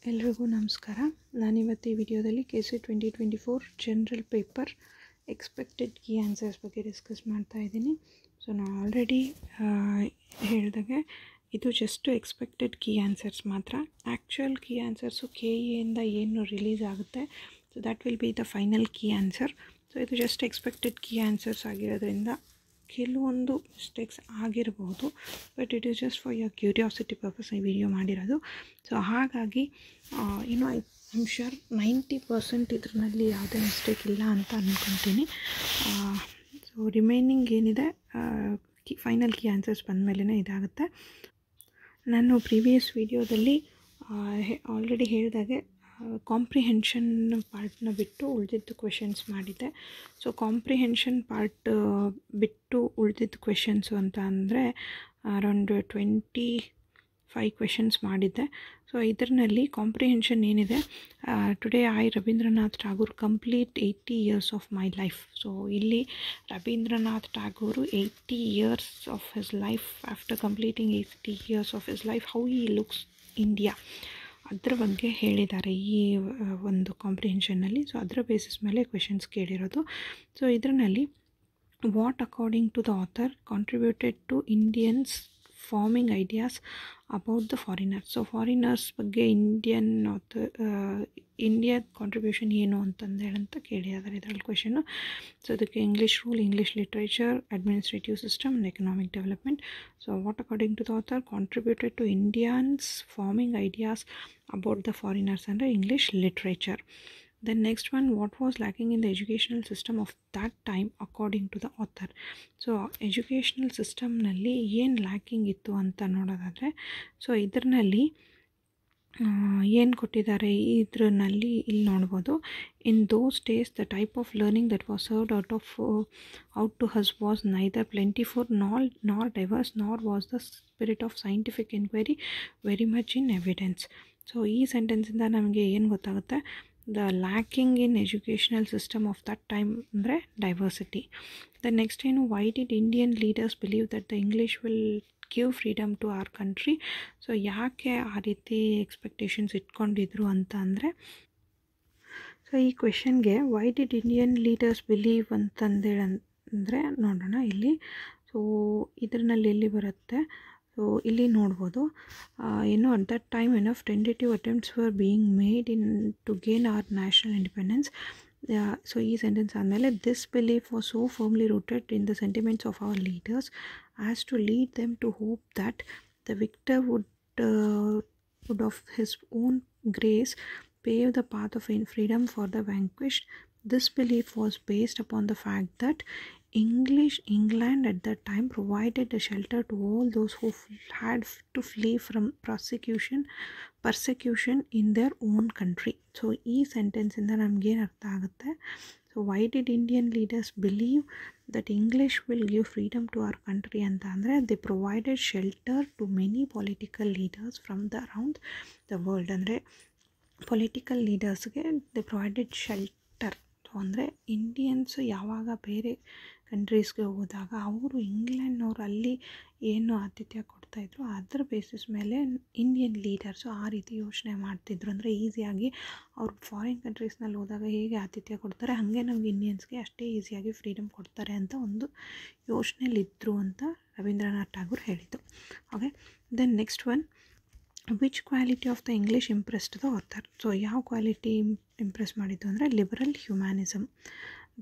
ಎಲ್ರಿಗೂ ನಮಸ್ಕಾರ. ನಾನಿವತ್ತು ಈ ವಿಡಿಯೋದಲ್ಲಿ KC 2024 general paper expected key answers ಬಗ್ಗೆ ಡಿಸ್ಕಸ್ ಮಾಡ್ತಾ ಇದ್ದೀನಿ. ಸೊ ನಾನು ಆಲ್ರೆಡಿ ಹೇಳಿದಾಗೆ ಇದು ಜಸ್ಟ್ ಎಕ್ಸ್ಪೆಕ್ಟೆಡ್ ಕೀ ಆನ್ಸರ್ಸ್ ಮಾತ್ರ. ಆ್ಯಕ್ಚುಯಲ್ ಕೀ ಆನ್ಸರ್ಸು KEಯಿಂದ ಏನು ರಿಲೀಸ್ ಆಗುತ್ತೆ, so that will be the final key answer. So ಇದು ಜಸ್ಟ್ ಎಕ್ಸ್ಪೆಕ್ಟೆಡ್ ಕೀ ಆನ್ಸರ್ಸ್ ಆಗಿರೋದ್ರಿಂದ ಕೆಲವೊಂದು ಮಿಸ್ಟೇಕ್ಸ್ ಆಗಿರ್ಬೋದು, but it is just for your curiosity purpose ಈ ವಿಡಿಯೋ ಮಾಡಿರೋದು. So ಹಾಗಾಗಿ ಐಮ್ ಶ್ಯೂರ್ 90% ಇದರಲ್ಲಿ ಯಾವುದೇ ಮಿಸ್ಟೇಕ್ ಇಲ್ಲ ಅಂತ ಅಂದ್ಕೊತೀನಿ. ಸೊ ರಿಮೈನಿಂಗ್ ಏನಿದೆ ಫೈನಲ್ ಕೀ ಆನ್ಸರ್ಸ್ ಬಂದಮೇಲೆ ಇದಾಗುತ್ತೆ. ನಾನು ಪ್ರೀವಿಯಸ್ ವಿಡಿಯೋದಲ್ಲಿ ಆಲ್ರೆಡಿ ಹೇಳಿದಾಗೆ ಕಾಂಪ್ರಿಹೆನ್ಷನ್ ಪಾರ್ಟ್ನ ಬಿಟ್ಟು ಉಳಿದಿದ್ದು ಕ್ವೆಶನ್ಸ್ ಮಾಡಿದ್ದೆ. ಸೊ ಕಾಂಪ್ರಿಹೆನ್ಷನ್ ಪಾರ್ಟ್ ಬಿಟ್ಟು ಉಳಿದಿದ್ದು ಕ್ವೆಶನ್ಸು ಅಂತ ಅಂದರೆ ಅರೌಂಡ್ 25 ಕ್ವೆಶನ್ಸ್ ಮಾಡಿದ್ದೆ. ಸೊ ಇದರಲ್ಲಿ ಕಾಂಪ್ರಿಹೆನ್ಷನ್ ಏನಿದೆ, today Rabindranath Tagore complete 80 years of my life. So ಇಲ್ಲಿ Rabindranath Tagore 80 years of his life, after completing 80 years of his life, how he looks India, ಅದರ ಬಗ್ಗೆ ಹೇಳಿದ್ದಾರೆ ಈ ಒಂದು ಕಾಂಪ್ರಿಹೆನ್ಷನ್ನಲ್ಲಿ. ಸೊ ಅದರ ಬೇಸಿಸ್ ಮೇಲೆ ಕ್ವೆಶನ್ಸ್ ಕೇಳಿರೋದು. ಸೊ ಇದರಲ್ಲಿ what according to the author contributed to Indians forming ideas about the foreigners. So foreigners ಬಗ್ಗೆ ಇಂಡಿಯಾ ಕಾಂಟ್ರಿಬ್ಯೂಷನ್ ಏನು ಅಂತಂದೇಳಂತ ಕೇಳಿದ್ದಾರೆ ಇದರಲ್ಲಿ ಕ್ವೆಶನ್ನು. ಸೊ ಅದಕ್ಕೆ English rule, English literature, administrative system and economic development. So what according to the author contributed to Indians forming ideas about the foreigners ಅಂದರೆ English literature. Then next one, what was lacking in the educational system of that time according to the author. So educational ಸಿಸ್ಟಮ್ನಲ್ಲಿ ಏನು lacking ಇತ್ತು ಅಂತ ನೋಡೋದಾದರೆ, so ಇದರಲ್ಲಿ ಏನು ಕೊಟ್ಟಿದ್ದಾರೆ ಇದರಲ್ಲಿ ಇಲ್ಲಿ ನೋಡ್ಬೋದು. In those days the type of learning that was served out to us was neither plentiful nor diverse nor was the spirit of scientific enquiry very much in evidence. So ಈ ಸೆಂಟೆನ್ಸಿಂದ ನಮಗೆ ಏನು ಗೊತ್ತಾಗುತ್ತೆ, the lacking in educational system of that time ಅಂದರೆ diversity. The next why did Indian leaders believe that the English will give freedom to our country. So ಯಾಕೆ ಆ ರೀತಿ expectations ಇಟ್ಕೊಂಡಿದ್ರು ಅಂತ ಅಂದರೆ, ಸೊ ಈ ಕ್ವೆಶನ್ಗೆ why did Indian leaders believe ಅಂತಂದೇಳಂದರೆ ನೋಡೋಣ ಇಲ್ಲಿ. ಸೊ ಇದರಲ್ಲಿ ಎಲ್ಲಿ ಬರುತ್ತೆ, ಸೊ ಇಲ್ಲಿ ನೋಡ್ಬೋದು at that time tentative attempts were being made to gain our national independence. So ಈ ಸೆಂಟೆನ್ಸ್ ಆದಮೇಲೆ this belief was so firmly rooted in the sentiments of our leaders as to lead them to hope that the victor would of his own grace pave the path of freedom for the vanquished. This belief was based upon the fact that England at that time provided a shelter to all those who had to flee from persecution in their own country. So ಈ ಸೆಂಟೆನ್ಸಿಂದ ನಮಗೇನು ಅರ್ಥ ಆಗುತ್ತೆ, so why did Indian leaders believe that English will give freedom to our country ಅಂತ ಅಂದರೆ they provided shelter to many political leaders from the around the world. ಅಂದರೆ political ಲೀಡರ್ಸ್ಗೆ they provided shelter. So ಅಂದರೆ Indians ಯಾವಾಗ ಬೇರೆ ಕಂಟ್ರೀಸ್ಗೆ ಹೋದಾಗ ಅವರು ಇಂಗ್ಲೆಂಡ್ನವರು ಅಲ್ಲಿ ಏನು ಆತಿಥ್ಯ ಕೊಡ್ತಾಯಿದ್ರು ಅದರ ಬೇಸಿಸ್ ಮೇಲೆ ಇಂಡಿಯನ್ ಲೀಡರ್ಸು ಆ ರೀತಿ ಯೋಚನೆ ಮಾಡ್ತಿದ್ರು. ಅಂದರೆ ಈಸಿಯಾಗಿ ಅವರು ಫಾರಿನ್ ಕಂಟ್ರೀಸ್ನಲ್ಲಿ ಹೋದಾಗ ಹೇಗೆ ಆತಿಥ್ಯ ಕೊಡ್ತಾರೆ ಹಾಗೆ ನಮಗೆ ಇಂಡಿಯನ್ಸ್ಗೆ ಅಷ್ಟೇ ಈಸಿಯಾಗಿ ಫ್ರೀಡಮ್ ಕೊಡ್ತಾರೆ ಅಂತ ಒಂದು ಯೋಚನೆಯಲ್ಲಿದ್ದರು ಅಂತ ರವೀಂದ್ರನಾಥ್ ಠಾಗೂರ್ ಹೇಳಿದ್ದು. Okay, then next one, which quality of the English impressed the author. So ಯಾವ ಕ್ವಾಲಿಟಿ ಇಂಪ್ರೆಸ್ ಮಾಡಿದ್ದು ಅಂದರೆ liberal humanism.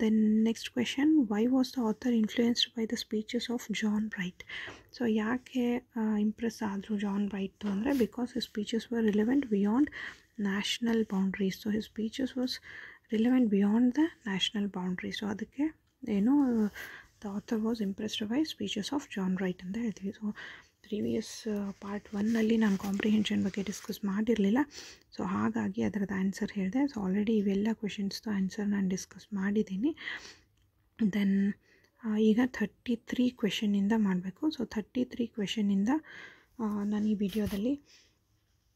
Then next question, why was the author influenced by the speeches of John Wright. So ಯಾಕೆ impress ಆದರು John Wright ಅಂದರೆ, because his speeches were relevant beyond national boundaries. So his speeches was relevant beyond the national boundaries. So ಅದಕ್ಕೆ the author was impressed by speeches of John right ಅಂತ ಹೇಳ್ತೀವಿ. So previous part 1ನಲ್ಲಿ ನಾನು comprehension ಬಗ್ಗೆ discuss ಮಾಡಿರಲಿಲ್ಲ, so ಹಾಗಾಗಿ ಅದರದ್ದು answer ಹೇಳಿದೆ. So already ಇವೆಲ್ಲ ಕ್ವೆಶನ್ಸ್ದು ಆನ್ಸರ್ ನಾನು ಡಿಸ್ಕಸ್ ಮಾಡಿದ್ದೀನಿ. ದೆನ್ ಈಗ 33 ಕ್ವೆಶನ್ನಿಂದ ಮಾಡಬೇಕು. ಸೊ 33 ಕ್ವೆಶನ್ನಿಂದ ನಾನು ಈ ವಿಡಿಯೋದಲ್ಲಿ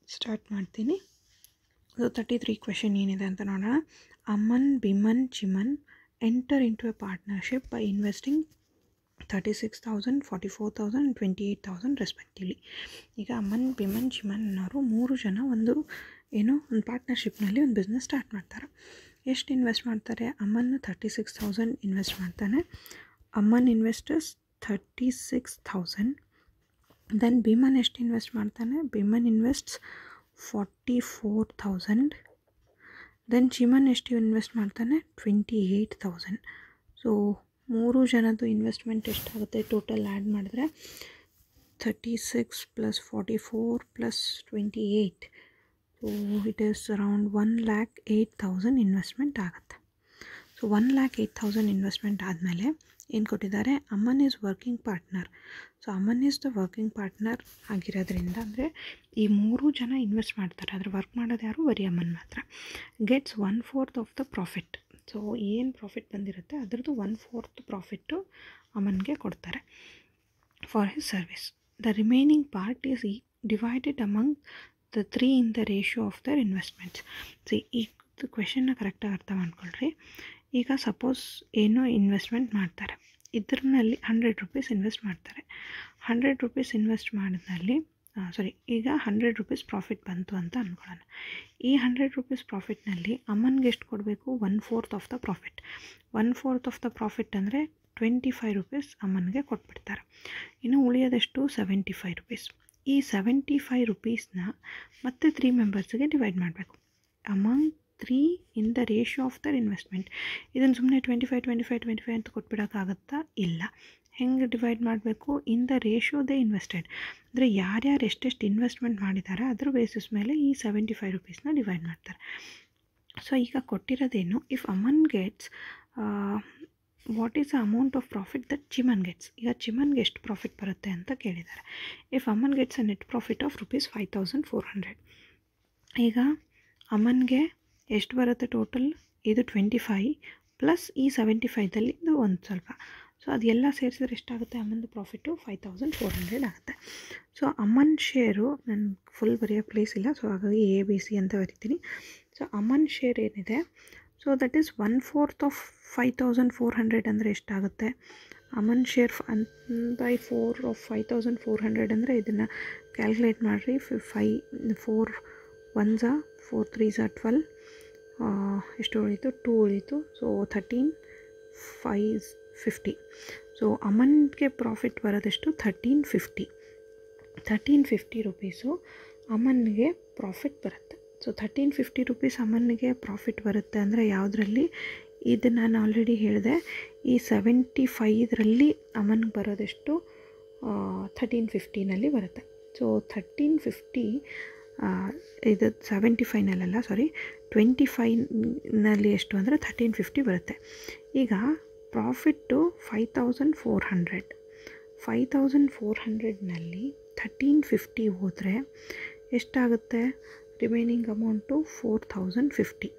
ಸ್ಟಾರ್ಟ್ ಮಾಡ್ತೀನಿ. ಸೊ 33 ಕ್ವೆಶನ್ ಏನಿದೆ ಅಂತ ನೋಡೋಣ. Aman, Biman, Chiman enter into a partnership by investing 36,000, 44,000 and 28,000 respectively. ಈಗ ಅಮನ್, ಬಿಮನ್, ಚಿಮನ್ ಅನ್ನೋರು 3 ಜನ ಒಂದು ಏನೋ ಒಂದು ಪಾರ್ಟ್ನರ್ಶಿಪ್ನಲ್ಲಿ ಒಂದು ಬಿಸ್ನೆಸ್ ಸ್ಟಾರ್ಟ್ ಮಾಡ್ತಾರೆ. ಎಷ್ಟು ಇನ್ವೆಸ್ಟ್ ಮಾಡ್ತಾರೆ? ಅಮನ್ 36,000 ಇನ್ವೆಸ್ಟ್ ಮಾಡ್ತಾನೆ. ಅಮನ್ ಇನ್ವೆಸ್ಟರ್ಸ್ 36,000. ದೆನ್ ಭೀಮನ್ ಎಷ್ಟು ಇನ್ವೆಸ್ಟ್ ಮಾಡ್ತಾನೆ? ಭೀಮನ್ ಇನ್ವೆಸ್ಟ್ಸ್ 44,000. ದೆನ್ ಚಿಮನ್ ಎಷ್ಟು ಇನ್ವೆಸ್ಟ್ ಮಾಡ್ತಾನೆ? 28,000. ಸೊ 3 ಜನದ್ದು ಇನ್ವೆಸ್ಟ್ಮೆಂಟ್ ಎಷ್ಟಾಗುತ್ತೆ ಟೋಟಲ್ ಆ್ಯಡ್ ಮಾಡಿದ್ರೆ 36 + 44 + 28. So it is around 1,08,000 investment ಆಗುತ್ತೆ. ಸೊ 1,08,000 ಇನ್ವೆಸ್ಟ್ಮೆಂಟ್ ಆದಮೇಲೆ ಏನು ಕೊಟ್ಟಿದ್ದಾರೆ? Aman is working partner. So Aman is the working partner ಆಗಿರೋದ್ರಿಂದ ಅಂದರೆ ಈ 3 ಜನ ಇನ್ವೆಸ್ಟ್ ಮಾಡ್ತಾರೆ, ಆದರೆ ವರ್ಕ್ ಮಾಡೋದು ಯಾರು? ಬರೀ ಅಮನ್ ಮಾತ್ರ. Gets 1/4 of the profit. So ಏನು ಪ್ರಾಫಿಟ್ ಬಂದಿರುತ್ತೆ ಅದರದ್ದು 1/4 ಪ್ರಾಫಿಟ್ಟು ಅಮನ್ಗೆ ಕೊಡ್ತಾರೆ for his service. The remaining part is divided among the 3 in the ratio of there investments. C ಈ ಕ್ವೆಶನ್ನ ಕರೆಕ್ಟಾಗಿ ಅರ್ಥ ಮಾಡ್ಕೊಳ್ರಿ. ಈಗ ಸಪೋಸ್ ಏನೋ ಇನ್ವೆಸ್ಟ್ಮೆಂಟ್ ಮಾಡ್ತಾರೆ, ಇದರಲ್ಲಿ 100 ರೂಪೀಸ್ ಇನ್ವೆಸ್ಟ್ ಮಾಡ್ತಾರೆ. 100 ರೂಪೀಸ್ ಇನ್ವೆಸ್ಟ್ ಮಾಡಿದ್ರಲ್ಲಿ ಈಗ 100 ರೂಪೀಸ್ ಪ್ರಾಫಿಟ್ ಬಂತು ಅಂತ ಅಂದ್ಕೊಳ್ಳೋಣ. ಈ 100 ರೂಪೀಸ್ ಪ್ರಾಫಿಟ್ನಲ್ಲಿ ಅಮನ್ಗೆ ಎಷ್ಟು ಕೊಡಬೇಕು? 1/4 of the profit. 1/4 of the profit ಅಂದರೆ 25 ರೂಪೀಸ್ ಅಮನ್ಗೆ ಕೊಟ್ಬಿಡ್ತಾರೆ. ಇನ್ನು ಉಳಿಯೋದಷ್ಟು 75 ರೂಪೀಸ್. ಈ 75 ರೂಪೀಸ್ನ ಮತ್ತೆ 3 ಮೆಂಬರ್ಸ್ಗೆ ಡಿವೈಡ್ ಮಾಡಬೇಕು. Among 3 in the ratio of there investment. ಇದನ್ನು ಸುಮ್ಮನೆ 25 ಅಂತ ಕೊಟ್ಬಿಡೋಕ್ಕಾಗತ್ತಾ? ಇಲ್ಲ. ಹೆಂಗೆ ಡಿವೈಡ್ ಮಾಡಬೇಕು? In the ratio they invested. ಅಂದರೆ ಯಾರ್ಯಾರು ಎಷ್ಟೆಷ್ಟು ಇನ್ವೆಸ್ಟ್ಮೆಂಟ್ ಮಾಡಿದ್ದಾರೆ ಅದ್ರ ಬೇಸಿಸ್ ಮೇಲೆ ಈ 75 ರೂಪೀಸ್ನ ಡಿವೈಡ್ ಮಾಡ್ತಾರೆ. ಸೊ ಈಗ ಕೊಟ್ಟಿರೋದೇನು? If Aman gets what is the amount of profit that Chiman gets. ಈಗ ಚಿಮನ್ಗೆ ಎಷ್ಟು ಪ್ರಾಫಿಟ್ ಬರುತ್ತೆ ಅಂತ ಕೇಳಿದ್ದಾರೆ. If Aman gets a net profit of ₹5,400. ಈಗ ಅಮನ್ಗೆ ಎಷ್ಟು ಬರುತ್ತೆ ಟೋಟಲ್? ಇದು 25 ಪ್ಲಸ್ ಈ 75ದಲ್ಲಿ ಇದು ಒಂದು ಸ್ವಲ್ಪ. ಸೊ ಅದೆಲ್ಲ ಸೇರಿಸಿದ್ರೆ ಎಷ್ಟಾಗುತ್ತೆ? ಅಮನ್ದು ಪ್ರಾಫಿಟ್ಟು 5,400 ಆಗುತ್ತೆ. ಸೊ ಅಮನ್ ಶೇರು, ನಾನು ಫುಲ್ ಬರೆಯೋ ಪ್ಲೇಸ್ ಇಲ್ಲ, ಸೊ ಹಾಗಾಗಿ ABC ಅಂತ ಬರಿತೀನಿ. ಸೊ ಅಮನ್ ಶೇರ್ ಏನಿದೆ, ಸೊ ದಟ್ ಈಸ್ 1/4 ಆಫ್ 5,400 ಅಂದರೆ ಎಷ್ಟಾಗುತ್ತೆ? ಅಮನ್ ಶೇರ್ 1/4 ಆಫ್ 5,400 ಅಂದರೆ ಇದನ್ನು ಕ್ಯಾಲ್ಕುಲೇಟ್ ಮಾಡಿರಿ. 4 1s 4 3s 12, ಎಷ್ಟು ಉಳೀತು? 2 ಉಳೀತು. ಸೊ 13 5 50. ಸೊ ಅಮನ್ಗೆ ಪ್ರಾಫಿಟ್ ಬರೋದೆಷ್ಟು? 1350 ರೂಪೀಸು ಅಮನ್ಗೆ ಪ್ರಾಫಿಟ್ ಬರುತ್ತೆ. ಸೊ 1350 ರೂಪೀಸ್ ಅಮನ್ಗೆ ಪ್ರಾಫಿಟ್ ಬರುತ್ತೆ ಅಂದರೆ ಯಾವುದರಲ್ಲಿ? ಇದು ನಾನು ಆಲ್ರೆಡಿ ಹೇಳಿದೆ, ಈ 75ರಲ್ಲಿ ಅಮನ್ಗೆ ಬರೋದೆಷ್ಟು? 1350ನಲ್ಲಿ ಬರುತ್ತೆ. ಸೊ 1350 ಇದು 75ನಲ್ಲ, 25ನಲ್ಲಿ ಎಷ್ಟು ಅಂದರೆ 1350 ಬರುತ್ತೆ. ಈಗ ಪ್ರಾಫಿಟ್ಟು 5,400ನಲ್ಲಿ 1350 ಹೋದರೆ ಎಷ್ಟಾಗುತ್ತೆ? Remaining amount 4,050.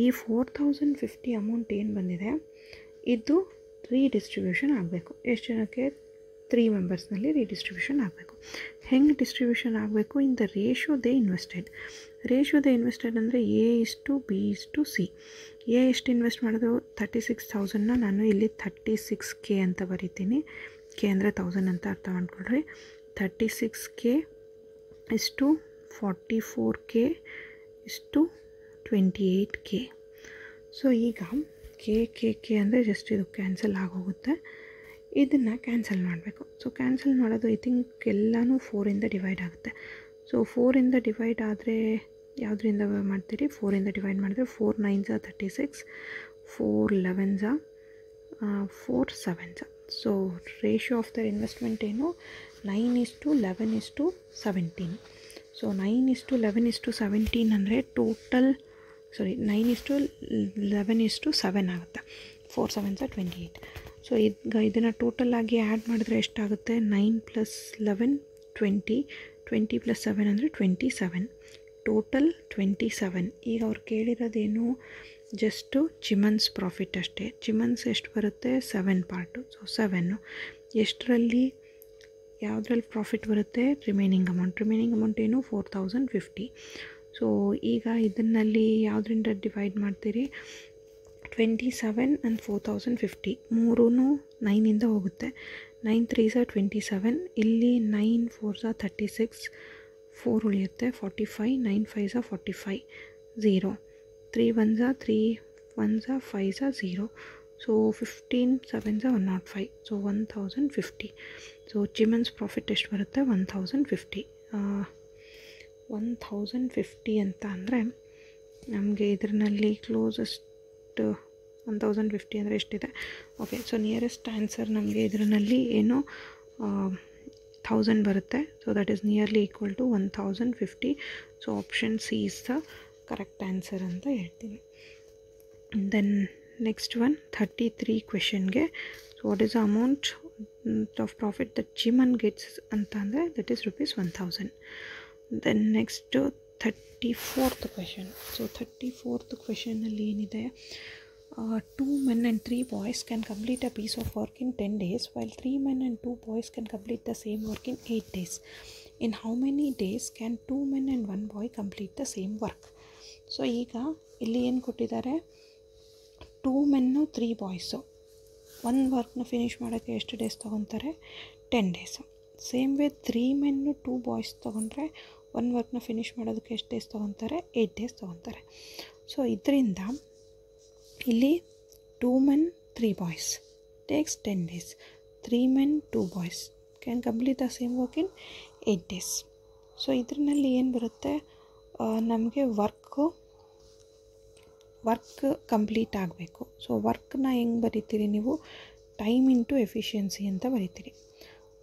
ಈ 4,050 ಅಮೌಂಟ್ ಏನು ಬಂದಿದೆ ಇದು ರೀಡಿಸ್ಟ್ರಿಬ್ಯೂಷನ್ ಆಗಬೇಕು. ಎಷ್ಟು ಜನಕ್ಕೆ? 3 ಮೆಂಬರ್ಸ್ನಲ್ಲಿ ರೀಡಿಸ್ಟ್ರಿಬ್ಯೂಷನ್ ಆಗಬೇಕು. ಹೆಂಗೆ ಡಿಸ್ಟ್ರಿಬ್ಯೂಷನ್ ಆಗಬೇಕು? In the ratio they invested. Ratio they invested ಅಂದರೆ A:B:C. ಎ ಎಷ್ಟು ಇನ್ವೆಸ್ಟ್ ಮಾಡೋದು? 36,000ನ ನಾನು ಇಲ್ಲಿ 36K ಅಂತ ಬರಿತೀನಿ. ಕೆ ಅಂದರೆ 1000 ಅಂತ ಅರ್ಥ ಮಾಡ್ಕೊಳ್ರಿ. 36K ಇಷ್ಟು 44K ಇಷ್ಟು 28K. ಸೊ ಈಗ ಕೆ ಅಂದರೆ ಜಸ್ಟ್ ಇದು ಕ್ಯಾನ್ಸಲ್ ಆಗೋಗುತ್ತೆ. ಇದನ್ನು ಕ್ಯಾನ್ಸಲ್ ಮಾಡಬೇಕು. ಸೊ ಕ್ಯಾನ್ಸಲ್ ಮಾಡೋದು ಐ ಥಿಂಕ್ ಎಲ್ಲನೂ 4ಇಂದ ಡಿವೈಡ್ ಆಗುತ್ತೆ. ಸೊ 4ಇಂದ ಡಿವೈಡ್ ಆದರೆ ಯಾವುದರಿಂದ ಮಾಡ್ತೀರಿ? 4ಇಂದ ಡಿವೈಡ್ ಮಾಡಿದ್ರೆ 4 9s 36, 4 11s 4 7s. So ratio of the investment ಏನು? 9:11:17. ಸೊ 9:11:17 ಅಂದರೆ ಟೋಟಲ್ 9:11:7 ಆಗುತ್ತೆ. 4 7s 28. ಸೊ ಈಗ ಇದನ್ನು ಟೋಟಲಾಗಿ ಆ್ಯಡ್ ಮಾಡಿದ್ರೆ ಎಷ್ಟಾಗುತ್ತೆ? 9 + 11 20, 20 + 7 ಅಂದರೆ 27. ಟೋಟಲ್ 27. ಈಗ ಅವ್ರು ಕೇಳಿರೋದೇನು? ಜಸ್ಟು ಚಿಮನ್ಸ್ ಪ್ರಾಫಿಟ್ ಅಷ್ಟೇ. ಚಿಮನ್ಸ್ ಎಷ್ಟು ಬರುತ್ತೆ? 7 ಪಾರ್ಟು. ಸೊ 7 ಎಷ್ಟರಲ್ಲಿ ಯಾವುದ್ರಲ್ಲಿ ಪ್ರಾಫಿಟ್ ಬರುತ್ತೆ? ರಿಮೈನಿಂಗ್ ಅಮೌಂಟ್ ಏನು? 4,050. ಸೊ ಈಗ ಇದನ್ನಲ್ಲಿ ಯಾವುದರಿಂದ ಡಿವೈಡ್ ಮಾಡ್ತೀರಿ? 27 and 4,050 ಮೂರೂ 9ಇಂದ ಹೋಗುತ್ತೆ. 9 3s 27. ಇಲ್ಲಿ 9 4s 36, 4 ಉಳಿಯುತ್ತೆ. 45 9 5 45 0 3 1 3 1 5 0. ಸೊ 15 7 105. ಸೊ 1050. ಸೊ ಜಿಮನ್ಸ್ ಪ್ರಾಫಿಟ್ ಎಷ್ಟು ಬರುತ್ತೆ? 1050. 1050 ಅಂತ ಅಂದರೆ ನಮಗೆ ಇದರಲ್ಲಿ ಕ್ಲೋಸೆಸ್ಟ್ 1050 ಅಂದರೆ ಎಷ್ಟಿದೆ? ಓಕೆ, ಸೊ ನಿಯರೆಸ್ಟ್ ಆನ್ಸರ್ ನಮಗೆ ಇದರಲ್ಲಿ ಏನು 1000 ಬರುತ್ತೆ. So that is nearly equal to 1050. So option C is the correct answer ಅಂತ ಹೇಳ್ತೀನಿ. ದೆನ್ ನೆಕ್ಸ್ಟ್ ಒನ್ 33 ಕ್ವೆಶನ್ಗೆ. So what is the amount of profit that Jiman gets ಅಂತ ಅಂದರೆ that is ₹1000. Then next 34th question. So 34th ಕ್ವೆಶನಲ್ಲಿ ಏನಿದೆ? 2 men and 3 boys can complete a piece of work in 10 days, while 3 men and 2 boys can complete the same work in 8 days. In how many days can 2 men and 1 boy complete the same work? So ಈಗ ಇಲ್ಲಿ ಏನು ಕೊಟ್ಟಿದ್ದಾರೆ? 2 ಮೆನ್ನು 3 boys ಒಂದು ವರ್ಕ್ನ finish ಮಾಡೋಕ್ಕೆ ಎಷ್ಟು days ತೊಗೊತಾರೆ? 10 days. Same way 3 ಮೆನ್ನು 2 boys ತೊಗೊಂಡ್ರೆ ಒಂದು ವರ್ಕ್ನ finish ಮಾಡೋದಕ್ಕೆ ಎಷ್ಟು ಡೇಸ್ ತೊಗೊತಾರೆ? 8 ಡೇಸ್ ತೊಗೊತಾರೆ. ಸೊ ಇದರಿಂದ ಇಲ್ಲಿ 2 men 3 boys takes 10 days. 3 men 2 boys can complete the same work in 8 days. So ಇದರಲ್ಲಿ ಏನು ಬರುತ್ತೆ? ನಮಗೆ ವರ್ಕ್ ಕಂಪ್ಲೀಟ್ ಆಗಬೇಕು. ಸೊ ವರ್ಕ್ನ ಹೆಂಗೆ ಬರೀತೀರಿ ನೀವು? ಟೈಮ್ ಇಂಟು ಎಫಿಷಿಯನ್ಸಿ ಅಂತ ಬರೀತೀರಿ.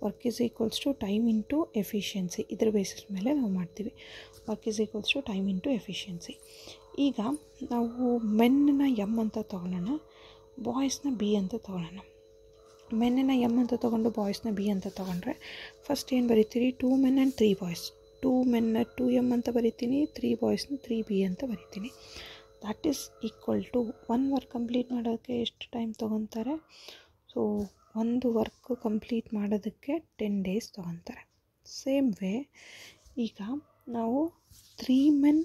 Work is equals to time into efficiency. ಇದರ ಬೇಸಿಸ್ ಮೇಲೆ ನಾವು ಮಾಡ್ತೀವಿ. Work is equals to time into efficiency. ಈಗ ನಾವು ಮೆನ್ನ ಎಮ್ ಅಂತ ತೊಗೊಳ್ಳೋಣ, ಬಾಯ್ಸ್ನ ಬಿ ಅಂತ ತೊಗೊಳ್ಳೋಣ. ಮೆನ್ನ ಎಮ್ ಅಂತ ತೊಗೊಂಡು ಬಾಯ್ಸ್ನ ಬಿ ಅಂತ ತೊಗೊಂಡ್ರೆ ಫಸ್ಟ್ ಏನು ಬರೀತೀರಿ? 2 men and 3 boys. 2 men 2m ಅಂತ ಬರಿತೀನಿ, 3 ಬಾಯ್ಸ್ನ 3b ಅಂತ ಬರಿತೀನಿ. ದ್ಯಾಟ್ ಈಸ್ ಈಕ್ವಲ್ ಟು ಒಂದು ವರ್ಕ್ ಕಂಪ್ಲೀಟ್ ಮಾಡೋಕ್ಕೆ ಎಷ್ಟು ಟೈಮ್ ತೊಗೊತಾರೆ? ಸೊ ಒಂದು ವರ್ಕ್ ಕಂಪ್ಲೀಟ್ ಮಾಡೋದಕ್ಕೆ 10 ಡೇಸ್ ತೊಗೊತಾರೆ. ಸೇಮ್ ವೇ ಈಗ ನಾವು 3 men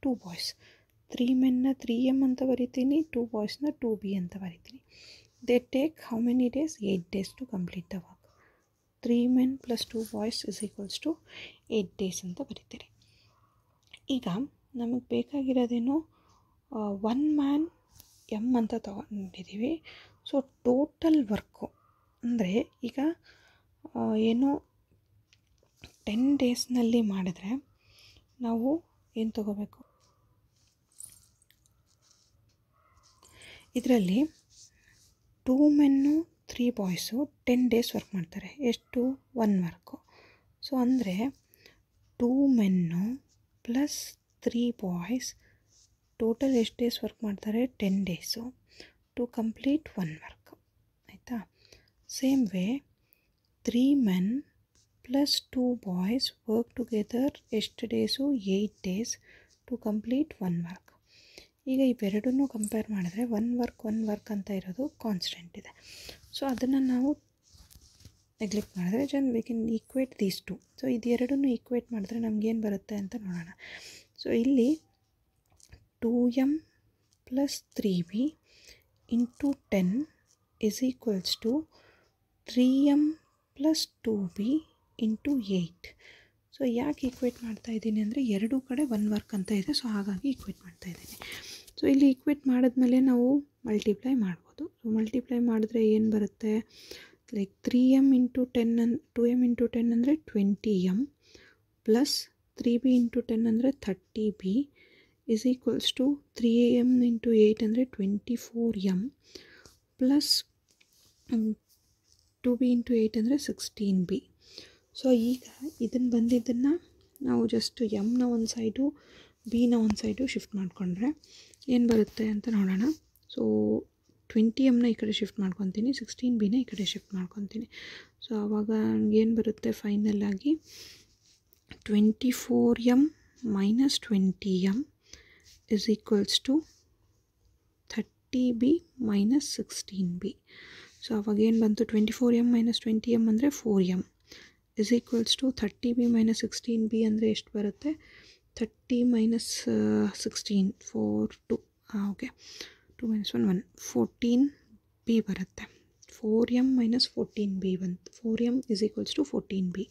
2 boys. 3 menನ 3m ಅಂತ ಬರಿತೀನಿ, 2 ಬಾಯ್ಸ್ನ 2b ಅಂತ ಬರಿತೀನಿ. They take how many days? 8 days to complete the work. 3 men + 2 boys is equals to 8 days ಅಂತ ಬರಿತೀರಿ. ಈಗ ನಮಗೆ ಬೇಕಾಗಿರೋದೇನು? 1 man ಎಮ್ ಅಂತ ತೊಗೊಂಡಿದ್ದೀವಿ. ಸೊ ಟೋಟಲ್ ವರ್ಕು ಅಂದರೆ ಈಗ ಏನು 10 ಡೇಸ್ನಲ್ಲಿ ಮಾಡಿದ್ರೆ ನಾವು ಏನು ತೊಗೋಬೇಕು? ಇದರಲ್ಲಿ 2 men 3 ಬಾಯ್ಸು 10 ಡೇಸ್ ವರ್ಕ್ ಮಾಡ್ತಾರೆ. ಎಷ್ಟು? 1 ವರ್ಕು. ಸೊ ಅಂದರೆ 2 men + 3 ಬಾಯ್ಸ್ ಟೋಟಲ್ ಎಷ್ಟು ಡೇಸ್ ವರ್ಕ್ ಮಾಡ್ತಾರೆ? 10 ಡೇಸು ಟು ಕಂಪ್ಲೀಟ್ 1 ವರ್ಕ್. ಆಯಿತಾ? Same way 3 men + 2 boys work together ಎಷ್ಟು days? 8 days to complete 1 work. ಈಗ ಇವೆರಡನ್ನೂ ಕಂಪೇರ್ ಮಾಡಿದ್ರೆ 1 ವರ್ಕ್ ಅಂತ ಇರೋದು ಕಾನ್ಸ್ಟೆಂಟ್ ಇದೆ. ಸೊ ಅದನ್ನು ನಾವು ನೆಗ್ಲೆಕ್ಟ್ ಮಾಡಿದ್ರೆ we can equate these two. So ಇದೆರಡನ್ನೂ ಈಕ್ವೇಟ್ ಮಾಡಿದ್ರೆ ನಮಗೇನು ಬರುತ್ತೆ ಅಂತ ನೋಡೋಣ. ಸೊ ಇಲ್ಲಿ 2m + 3b × 10 is equals to 3m + 2b × 8. So ಯಾಕೆ ಈಕ್ವೇಟ್ ಮಾಡ್ತಾ ಇದ್ದೀನಿ ಅಂದರೆ ಎರಡೂ ಕಡೆ 1 ವರ್ಕ್ ಅಂತ ಇದೆ. ಸೊ ಹಾಗಾಗಿ ಈಕ್ವೇಟ್ ಮಾಡ್ತಾ ಇದ್ದೀನಿ. ಸೊ ಇಲ್ಲಿ ಈಕ್ವೇಟ್ ಮಾಡಿದ್ಮೇಲೆ ನಾವು ಮಲ್ಟಿಪ್ಲೈ ಮಾಡ್ಬೋದು. ಸೊ ಮಲ್ಟಿಪ್ಲೈ ಮಾಡಿದ್ರೆ ಏನು ಬರುತ್ತೆ? ಲೈಕ್ 3m × 10 2m × 10 ಅಂದರೆ 20m + 3b × 10 ಅಂದರೆ 30b is equals to 3m × 8 ಅಂದರೆ 24m + 2b × 8 ಅಂದರೆ 16b. ಸೊ ಈಗ ಇದನ್ನು ಬಂದಿದ್ದನ್ನು ನಾವು ಜಸ್ಟ್ ಎಮ್ನ ಒಂದು ಸೈಡು ಬಿನ ಒಂದು ಸೈಡು ಶಿಫ್ಟ್ ಮಾಡಿಕೊಂಡ್ರೆ ಏನು ಬರುತ್ತೆ ಅಂತ ನೋಡೋಣ. ಸೊ 20mನ ಈ ಕಡೆ ಶಿಫ್ಟ್ ಮಾಡ್ಕೊತೀನಿ, 16bನ ಈ ಕಡೆ ಶಿಫ್ಟ್ ಮಾಡ್ಕೊತೀನಿ. ಸೊ ಆವಾಗ ಏನು ಬರುತ್ತೆ? ಫೈನಲ್ ಆಗಿ 24m - 20m is equals to 30b - 16b. So ಅವಾಗ ಏನು ಬಂತು? 24m - 20m ಅಂದರೆ 4m is equals to 30b - 16b ಅಂದರೆ ಎಷ್ಟು ಬರುತ್ತೆ? 30 - 16 4 2 ಓಕೆ 2 - 1 1 14b ಬರುತ್ತೆ. 4m minus 14b ಬಂತು. 4m is equals to 14b.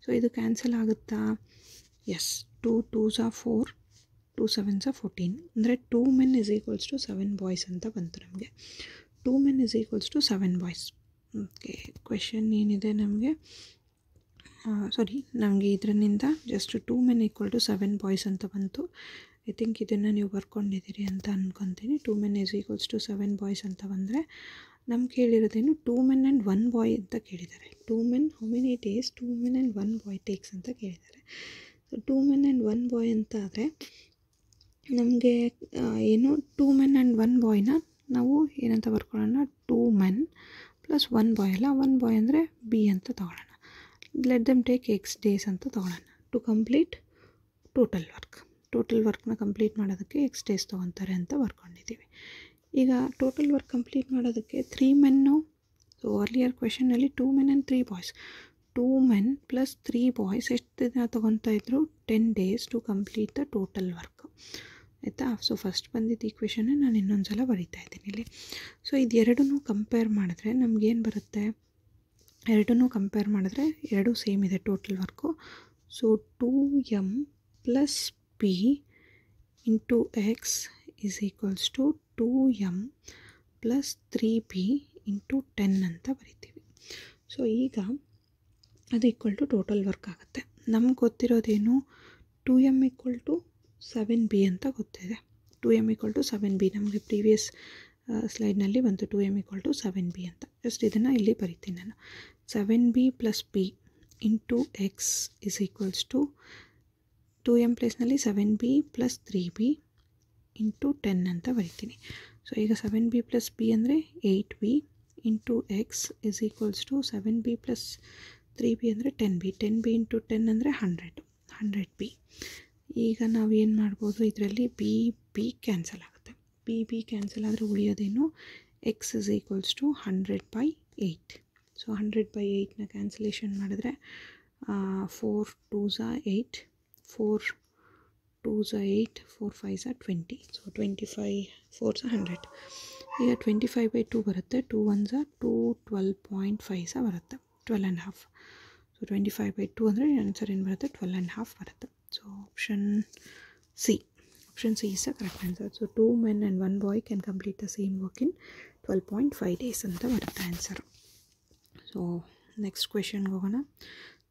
So ಇದು ಕ್ಯಾನ್ಸಲ್ ಆಗುತ್ತಾ? S. 2 2s are 4, 2 7s are 14. ಅಂದರೆ 2 men is equals to 7 boys ಅಂತ ಬಂತು ನಮಗೆ. 2 men is equals to 7 boys. Okay, question ಏನಿದೆ ನಮಗೆ, ನಮಗೆ ಇದರಿಂದ just 2 men equal to 7 boys ಅಂತ ಬಂತು. ಐ ಥಿಂಕ್ ಇದನ್ನು ನೀವು ಬರ್ಕೊಂಡಿದ್ದೀರಿ ಅಂತ ಅಂದ್ಕೊತೀನಿ. 2 men is equals to 7 boys ಅಂತ ಬಂದರೆ ನಮ್ಗೆ ಕೇಳಿರೋದೇನು 2 men and 1 boy ಅಂತ ಕೇಳಿದ್ದಾರೆ. 2 men how many days 2 men and 1 boy takes ಅಂತ ಕೇಳಿದ್ದಾರೆ. ಸೊ 2 men and 1 boy ಅಂತ ಆದರೆ ನಮಗೆ ಏನು 2 men and 1 boyನ ನಾವು ಏನಂತ ಬರ್ಕೊಳ್ಳೋಣ, 2 men ಪ್ಲಸ್ 1 boy ಅಲ್ಲ, 1 boy ಅಂದರೆ ಬಿ ಅಂತ ತೊಗೊಳ್ಳೋಣ. Let them take X days ಅಂತ ತೊಗೊಳ್ಳೋಣ. ಟು ಕಂಪ್ಲೀಟ್ ಟೋಟಲ್ ವರ್ಕ್ನ ಕಂಪ್ಲೀಟ್ ಮಾಡೋದಕ್ಕೆ ಎಕ್ಸ್ ಡೇಸ್ ತೊಗೊತಾರೆ ಅಂತ ಬರ್ಕೊಂಡಿದ್ದೀವಿ. ಈಗ ಟೋಟಲ್ ವರ್ಕ್ ಕಂಪ್ಲೀಟ್ ಮಾಡೋದಕ್ಕೆ 3 ಮೆನ್ನು. ಸೊ ಅರ್ಲಿಯರ್ ಕ್ವೆಶನಲ್ಲಿ 2 men and 3 boys. 2 men plus 3 boys ಎಷ್ಟು ದಿನ ತೊಗೊತಾ ಇದ್ರು? 10 days to complete the total work. ಆಯಿತಾ? ಸೊ ಫಸ್ಟ್ ಬಂದಿದ್ದು ಈ ಕ್ವೆಶನ್ನ ನಾನು ಇನ್ನೊಂದು ಸಲ ಬರೀತಾ ಇದ್ದೀನಿ ಇಲ್ಲಿ. ಸೊ ಇದು ಎರಡನ್ನೂ ಕಂಪೇರ್ ಮಾಡಿದ್ರೆ ನಮಗೇನು ಬರುತ್ತೆ? ಎರಡನ್ನೂ ಕಂಪೇರ್ ಮಾಡಿದ್ರೆ ಎರಡೂ ಸೇಮ್ ಇದೆ total work. So 2m plus p into x is equals to 2m plus 3p into 10 ಅಂತ ಬರಿತೀವಿ. ಸೊ ಈಗ ಅದು ಈಕ್ವಲ್ ಟು ಟೋಟಲ್ ವರ್ಕ್ ಆಗುತ್ತೆ. ನಮ್ಗೆ ಗೊತ್ತಿರೋದೇನು? 2m ಈಕ್ವಲ್ ಟು 7b ಅಂತ ಗೊತ್ತಿದೆ. 2m ಈಕ್ವಲ್ ಟು 7b ನಮಗೆ ಪ್ರೀವಿಯಸ್ ಸ್ಲೈಡ್ನಲ್ಲಿ ಬಂತು 2m ಈಕ್ವಲ್ ಟು 7b ಅಂತ. ಜಸ್ಟ್ ಇದನ್ನು ಇಲ್ಲಿ ಬರಿತೀನಿ ನಾನು. 7b plus p into x is equals to 2m ಪ್ಲೇಸ್ನಲ್ಲಿ 7b ಪ್ಲಸ್ 3b ಇಂಟು 10 ಅಂತ ಬರಿತೀನಿ. ಸೊ ಈಗ 7b ಪ್ಲಸ್ p ಅಂದರೆ 8b into x is equals to 7b plus 3b ಅಂದರೆ 10b. 10b ಇಂಟು 10 ಅಂದರೆ 100b. ಈಗ ನಾವು ಏನು ಮಾಡ್ಬೋದು, ಇದರಲ್ಲಿ ಬಿ ಕ್ಯಾನ್ಸಲ್ ಆಗುತ್ತೆ. ಬಿ ಕ್ಯಾನ್ಸಲ್ ಆದರೆ ಉಳಿಯೋದೇನು? X is equals to 100/8. So 100/8ನ ಕ್ಯಾನ್ಸಲೇಷನ್ ಮಾಡಿದ್ರೆ 4 2s are 8, 4 2s are 8, 4 5s are 20. So 25 4s are 100. ಈಗ 25/2 ಬರುತ್ತೆ. 2 1s are 2, 12.5 ಬರುತ್ತೆ, 12.5. ಸೊ 25/2 ಅಂದರೆ ಆನ್ಸರ್ ಏನು ಬರುತ್ತೆ? 12.5 ಬರುತ್ತೆ. So option C is the correct answer. So 2 men and 1 boy can complete the same work in 12.5 days ಅಂತ ಬರುತ್ತೆ answer. So next ಕ್ವೆಶನ್ಗೆ ಹೋಗೋಣ.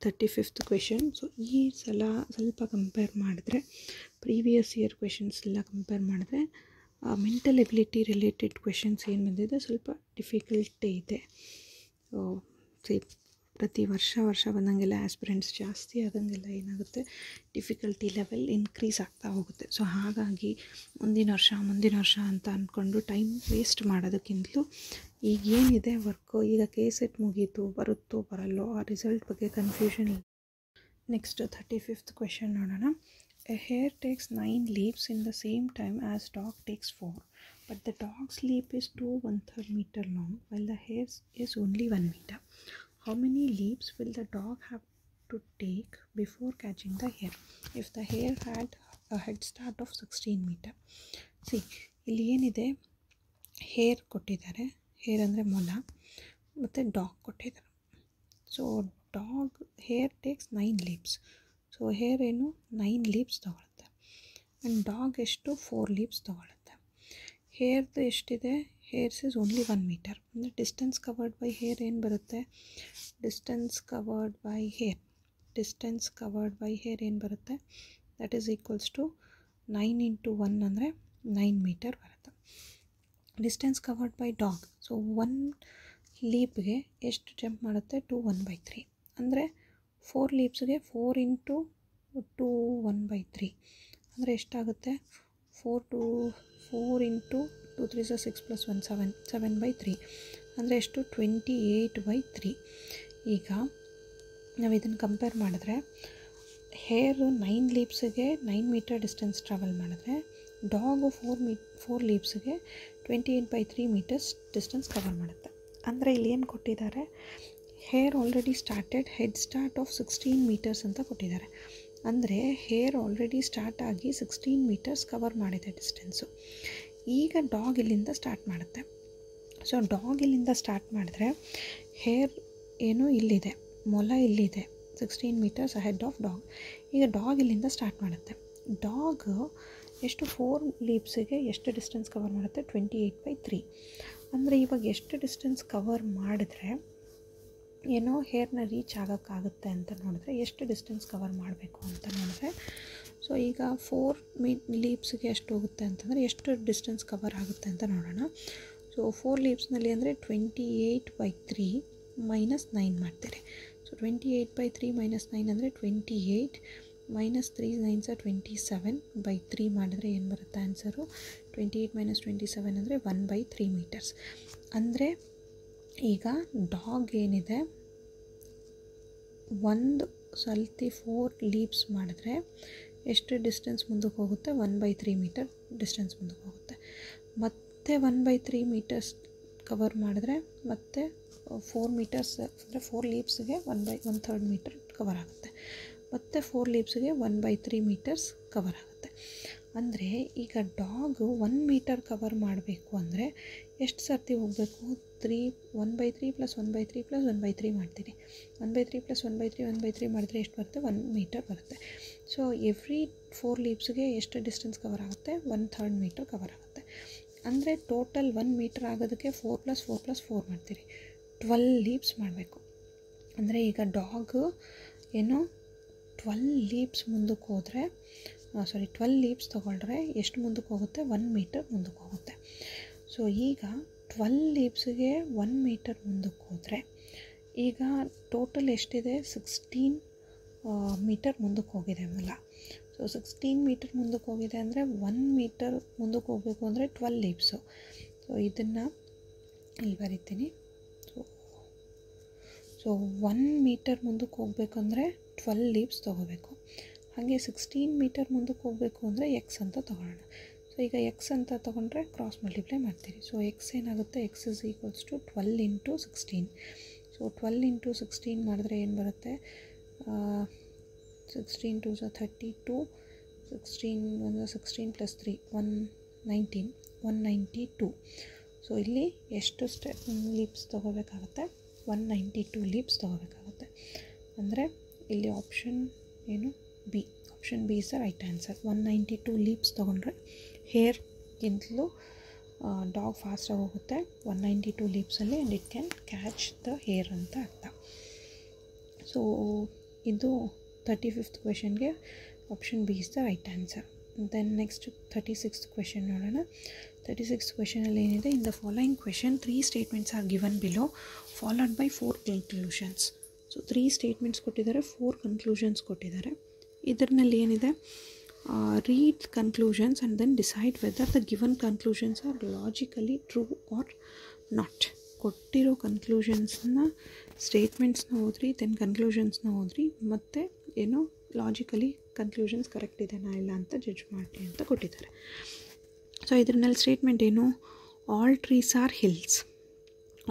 35th question. ಸೊ ಈ ಸಲ ಸ್ವಲ್ಪ ಕಂಪೇರ್ ಮಾಡಿದ್ರೆ ಪ್ರೀವಿಯಸ್ ಇಯರ್ ಕ್ವೆಶನ್ಸ್ ಎಲ್ಲ ಕಂಪೇರ್ ಮಾಡಿದ್ರೆ ಮೆಂಟಲ್ ಎಬಿಲಿಟಿ ರಿಲೇಟೆಡ್ ಕ್ವೆಶನ್ಸ್ ಏನು ಬಂದಿದೆ ಸ್ವಲ್ಪ ಡಿಫಿಕಲ್ಟಿ ಇದೆ. ಪ್ರತಿ ವರ್ಷ ಬಂದಂಗೆಲ್ಲ ಆಸ್ಪಿರೆಂಟ್ಸ್ ಜಾಸ್ತಿ ಆದಂಗೆಲ್ಲ ಏನಾಗುತ್ತೆ, ಡಿಫಿಕಲ್ಟಿ ಲೆವೆಲ್ ಇನ್ಕ್ರೀಸ್ ಆಗ್ತಾ ಹೋಗುತ್ತೆ. ಸೊ ಹಾಗಾಗಿ ಮುಂದಿನ ವರ್ಷ ಅಂತ ಅಂದ್ಕೊಂಡು ಟೈಮ್ ವೇಸ್ಟ್ ಮಾಡೋದಕ್ಕಿಂತಲೂ ಈಗ ಏನಿದೆ ವರ್ಕು, ಈಗ KSET ಮುಗೀತು, ಬರುತ್ತೋ ಬರಲ್ಲೋ ಆ ರಿಸಲ್ಟ್ ಬಗ್ಗೆ ಕನ್ಫ್ಯೂಷನ್. ನೆಕ್ಸ್ಟ್ 35th ಕ್ವೆಶನ್ ನೋಡೋಣ. A hair takes 9 leaps in the same time as dog takes 4, but the dog's leap is 2 1/3 meter long while the hair's is only 1 meter. How many leaps will the dog have to take before catching the hare if the hare had a head start of 16 meter? See, ಇಲ್ಲಿ ಏನಿದೆ, hair ಕೊಟ್ಟಿದ್ದಾರೆ, hair ಅಂದರೆ ಮೊಲ, ಮತ್ತು dog ಕೊಟ್ಟಿದ್ದಾರೆ. So hair takes 9 leaps. So hair ಏನು 9 leaps ತೊಗೊಳುತ್ತೆ and dog ಎಷ್ಟು 4 leaps ತೊಗೊಳುತ್ತೆ. ಹೇರ್ದು ಎಷ್ಟಿದೆ? Hares is only 1 meter. ಅಂದರೆ ಡಿಸ್ಟೆನ್ಸ್ ಕವರ್ಡ್ ಬೈ ಹೇರ್ ಏನು ಬರುತ್ತೆ? ಡಿಸ್ಟೆನ್ಸ್ ಕವರ್ಡ್ ಬೈ ಹೇರ್ ಏನು ಬರುತ್ತೆ? That is equals to 9 into 1 ಅಂದರೆ 9 meter ಬರುತ್ತೆ. Distance covered by dog. So 1 ಲೀಪ್ಗೆ ಎಷ್ಟು ಜಂಪ್ ಮಾಡುತ್ತೆ? 2 1/3. ಅಂದರೆ 4 ಲೀಪ್ಸ್ಗೆ 4 into 2 1/3 ಅಂದರೆ ಎಷ್ಟಾಗುತ್ತೆ? 4 into 2 3s are 6 plus 1 7, 7/3 ಅಂದರೆ ಎಷ್ಟು? 28/3. ಈಗ ನಾವು ಇದನ್ನು ಕಂಪೇರ್ ಮಾಡಿದ್ರೆ ಹೇರು 9 ಲೀಪ್ಸಿಗೆ 9 meter ಡಿಸ್ಟೆನ್ಸ್ ಟ್ರಾವೆಲ್ ಮಾಡಿದ್ರೆ ಡಾಗು 4 ಲೀಪ್ಸ್ಗೆ 28/3 meters ಡಿಸ್ಟೆನ್ಸ್ ಕವರ್ ಮಾಡುತ್ತೆ. ಅಂದರೆ ಇಲ್ಲಿ ಏನು ಕೊಟ್ಟಿದ್ದಾರೆ? Hair already started head start of 16 meters ಅಂತ ಕೊಟ್ಟಿದ್ದಾರೆ. ಅಂದರೆ ಹೇರ್ ಆಲ್ರೆಡಿ ಸ್ಟಾರ್ಟ್ ಆಗಿ 16 meters ಕವರ್ ಮಾಡಿದೆ ಡಿಸ್ಟೆನ್ಸು. ಈಗ ಡಾಗ್ ಇಲ್ಲಿಂದ ಸ್ಟಾರ್ಟ್ ಮಾಡುತ್ತೆ. ಸೊ ಡಾಗ್ ಇಲ್ಲಿಂದ ಸ್ಟಾರ್ಟ್ ಮಾಡಿದ್ರೆ ಹೇರ್ ಏನು ಇಲ್ಲಿದೆ, ಮೊಲ ಇಲ್ಲಿದೆ, 16 meters ಅಹೆಡ್ ಆಫ್ ಡಾಗ್. ಈಗ ಡಾಗ್ ಇಲ್ಲಿಂದ ಸ್ಟಾರ್ಟ್ ಮಾಡುತ್ತೆ. ಡಾಗ್ ಎಷ್ಟು 4 ಲೀಪ್ಸಿಗೆ ಎಷ್ಟು ಡಿಸ್ಟೆನ್ಸ್ ಕವರ್ ಮಾಡುತ್ತೆ? 28/3. ಅಂದರೆ ಇವಾಗ ಎಷ್ಟು ಡಿಸ್ಟೆನ್ಸ್ ಕವರ್ ಮಾಡಿದ್ರೆ ಏನೋ ಹೇರ್ನ ರೀಚ್ ಆಗೋಕ್ಕಾಗುತ್ತೆ ಅಂತ ನೋಡಿದ್ರೆ ಎಷ್ಟು ಡಿಸ್ಟೆನ್ಸ್ ಕವರ್ ಮಾಡಬೇಕು ಅಂತ ನೋಡಿದ್ರೆ, ಸೊ ಈಗ 4 ಲೀಪ್ಸ್ಗೆ ಎಷ್ಟು ಹೋಗುತ್ತೆ ಅಂತಂದರೆ ಎಷ್ಟು ಡಿಸ್ಟೆನ್ಸ್ ಕವರ್ ಆಗುತ್ತೆ ಅಂತ ನೋಡೋಣ. ಸೊ 4 ಲೀಪ್ಸ್ನಲ್ಲಿ ಅಂದರೆ 28/3 - 9 ಮಾಡ್ತೀರಿ. ಸೊ 28/3 - 9 ಅಂದರೆ 28 - 3 9s are 27/3 ಮಾಡಿದ್ರೆ ಏನು ಬರುತ್ತೆ ಆನ್ಸರು? 28 - 27 ಅಂದರೆ 1/3 meters. ಅಂದರೆ ಈಗ ಡಾಗ್ ಏನಿದೆ ಒಂದು ಸಲ್ತಿ 4 ಲೀಪ್ಸ್ ಮಾಡಿದ್ರೆ ಎಷ್ಟು ಡಿಸ್ಟೆನ್ಸ್ ಮುಂದಕ್ಕೆ ಹೋಗುತ್ತೆ? 1/3 meter ಡಿಸ್ಟೆನ್ಸ್ ಮುಂದಕ್ಕೆ ಹೋಗುತ್ತೆ. ಮತ್ತು 1/3 meters ಕವರ್ ಮಾಡಿದ್ರೆ ಮತ್ತೆ 4 meters ಅಂದರೆ 4 ಲೀಪ್ಸ್ಗೆ 1/3 meter ಕವರ್ ಆಗುತ್ತೆ. ಮತ್ತು 4 ಲೀಪ್ಸ್ಗೆ 1/3 meters ಕವರ್ ಆಗುತ್ತೆ. ಅಂದರೆ ಈಗ ಡಾಗು 1 meter ಕವರ್ ಮಾಡಬೇಕು ಅಂದರೆ ಎಷ್ಟು ಸರ್ತಿ ಹೋಗಬೇಕು? 1/3 + 1/3 + 1/3 ಮಾಡ್ತೀರಿ. 1/3 + 1/3 1/3 ಮಾಡಿದ್ರೆ ಎಷ್ಟು ಬರುತ್ತೆ? 1 meter ಬರುತ್ತೆ. ಸೊ ಎವ್ರಿ 4 ಲೀಪ್ಸ್ಗೆ ಎಷ್ಟು ಡಿಸ್ಟೆನ್ಸ್ ಕವರ್ ಆಗುತ್ತೆ? 1/3 meter ಕವರ್ ಆಗುತ್ತೆ. ಅಂದರೆ ಟೋಟಲ್ 1 meter ಆಗೋದಕ್ಕೆ 4 + 4 + 4 ಮಾಡ್ತೀರಿ. 12 ಲೀಪ್ಸ್ ಮಾಡಬೇಕು. ಅಂದರೆ ಈಗ ಡಾಗು ಏನು 12 ಲೀಪ್ಸ್ ಮುಂದಕ್ಕೆ ಹೋದರೆ 12 ಲೀಪ್ಸ್ ತೊಗೊಂಡ್ರೆ ಎಷ್ಟು ಮುಂದಕ್ಕೆ ಹೋಗುತ್ತೆ? 1 meter ಮುಂದಕ್ಕೆ ಹೋಗುತ್ತೆ. ಸೊ ಈಗ 12 ಲೀಪ್ಸ್ಗೆ 1 meter ಮುಂದಕ್ಕೆ ಹೋದರೆ ಈಗ ಟೋಟಲ್ ಎಷ್ಟಿದೆ? 16 meter ಮುಂದಕ್ಕೆ ಹೋಗಿದೆ ಮೊಲ. ಸೊ 16 meter ಮುಂದಕ್ಕೆ ಹೋಗಿದೆ ಅಂದರೆ 1 meter ಮುಂದಕ್ಕೆ ಹೋಗಬೇಕು ಅಂದರೆ 12 ಲೀಪ್ಸು. ಸೊ ಇದನ್ನು ಇಲ್ಲಿ ಬರಿತೀನಿ. ಸೊ 1 meter ಮುಂದಕ್ಕೆ ಹೋಗಬೇಕಂದ್ರೆ 12 ಲೀಪ್ಸ್ ತೊಗೋಬೇಕು. ಹಾಗೆ 16 meter ಮುಂದಕ್ಕೆ ಹೋಗಬೇಕು ಅಂದರೆ ಎಕ್ಸ್ ಅಂತ ತೊಗೊಳ್ಳೋಣ. ಸೊ ಈಗ ಎಕ್ಸ್ ಅಂತ ತೊಗೊಂಡ್ರೆ ಕ್ರಾಸ್ ಮಲ್ಟಿಪ್ಲೈ ಮಾಡ್ತೀರಿ. ಸೊ ಎಕ್ಸ್ ಏನಾಗುತ್ತೆ? X is equals to 12 × 16. So 12 × 16 ಮಾಡಿದ್ರೆ ಏನು ಬರುತ್ತೆ? 16 2s are 32, 16 1 16 + 3 119 192. ಸೊ ಇಲ್ಲಿ ಎಷ್ಟು ಲೀಪ್ಸ್ ತೊಗೋಬೇಕಾಗುತ್ತೆ? 192 ಲೀಪ್ಸ್ ತೊಗೋಬೇಕಾಗುತ್ತೆ. ಅಂದರೆ ಇಲ್ಲಿ ಆಪ್ಷನ್ ಏನು? B. Option B is the right answer. 192 leaps ತೊಗೊಂಡ್ರೆ ಹೇರ್ಗಿಂತಲೂ ಡಾಗ್ ಫಾಸ್ಟಾಗಿ ಹೋಗುತ್ತೆ 192 ಲೀಪ್ಸಲ್ಲಿ, and it can catch the hare ಅಂತ ಅರ್ಥ. ಸೊ ಇದು 35th ಕ್ವೆಶನ್ಗೆ option B is the right answer. Then next 36th question ನೋಡೋಣ. 36th ಕ್ವೆಶನಲ್ಲಿ ಏನಿದೆ? In the following question 3 statements are given below followed by 4 conclusions. So 3 statements ಕೊಟ್ಟಿದ್ದಾರೆ, 4 conclusions ಕೊಟ್ಟಿದ್ದಾರೆ. ಇದರಲ್ಲಿ ಏನಿದೆ? Read conclusions and then decide whether the given conclusions are logically true or not. ಕೊಟ್ಟಿರೋ ಕನ್ಕ್ಲೂಷನ್ಸ್ನ ಸ್ಟೇಟ್ಮೆಂಟ್ಸ್ನ ಓದ್ರಿ, ದೆನ್ ಕನ್ಕ್ಲೂಷನ್ಸ್ನ ಓದ್ರಿ, ಮತ್ತು ಏನೋ ಲಾಜಿಕಲಿ ಕನ್ಕ್ಲೂಷನ್ಸ್ ಕರೆಕ್ಟ್ ಇದೆನಾ ಇಲ್ಲ ಅಂತ ಜಡ್ಜ್ ಮಾಡಿ ಅಂತ ಕೊಟ್ಟಿದ್ದಾರೆ. ಸೊ ಇದರಲ್ಲಿ ಸ್ಟೇಟ್ಮೆಂಟ್ ಏನು? All trees are hills,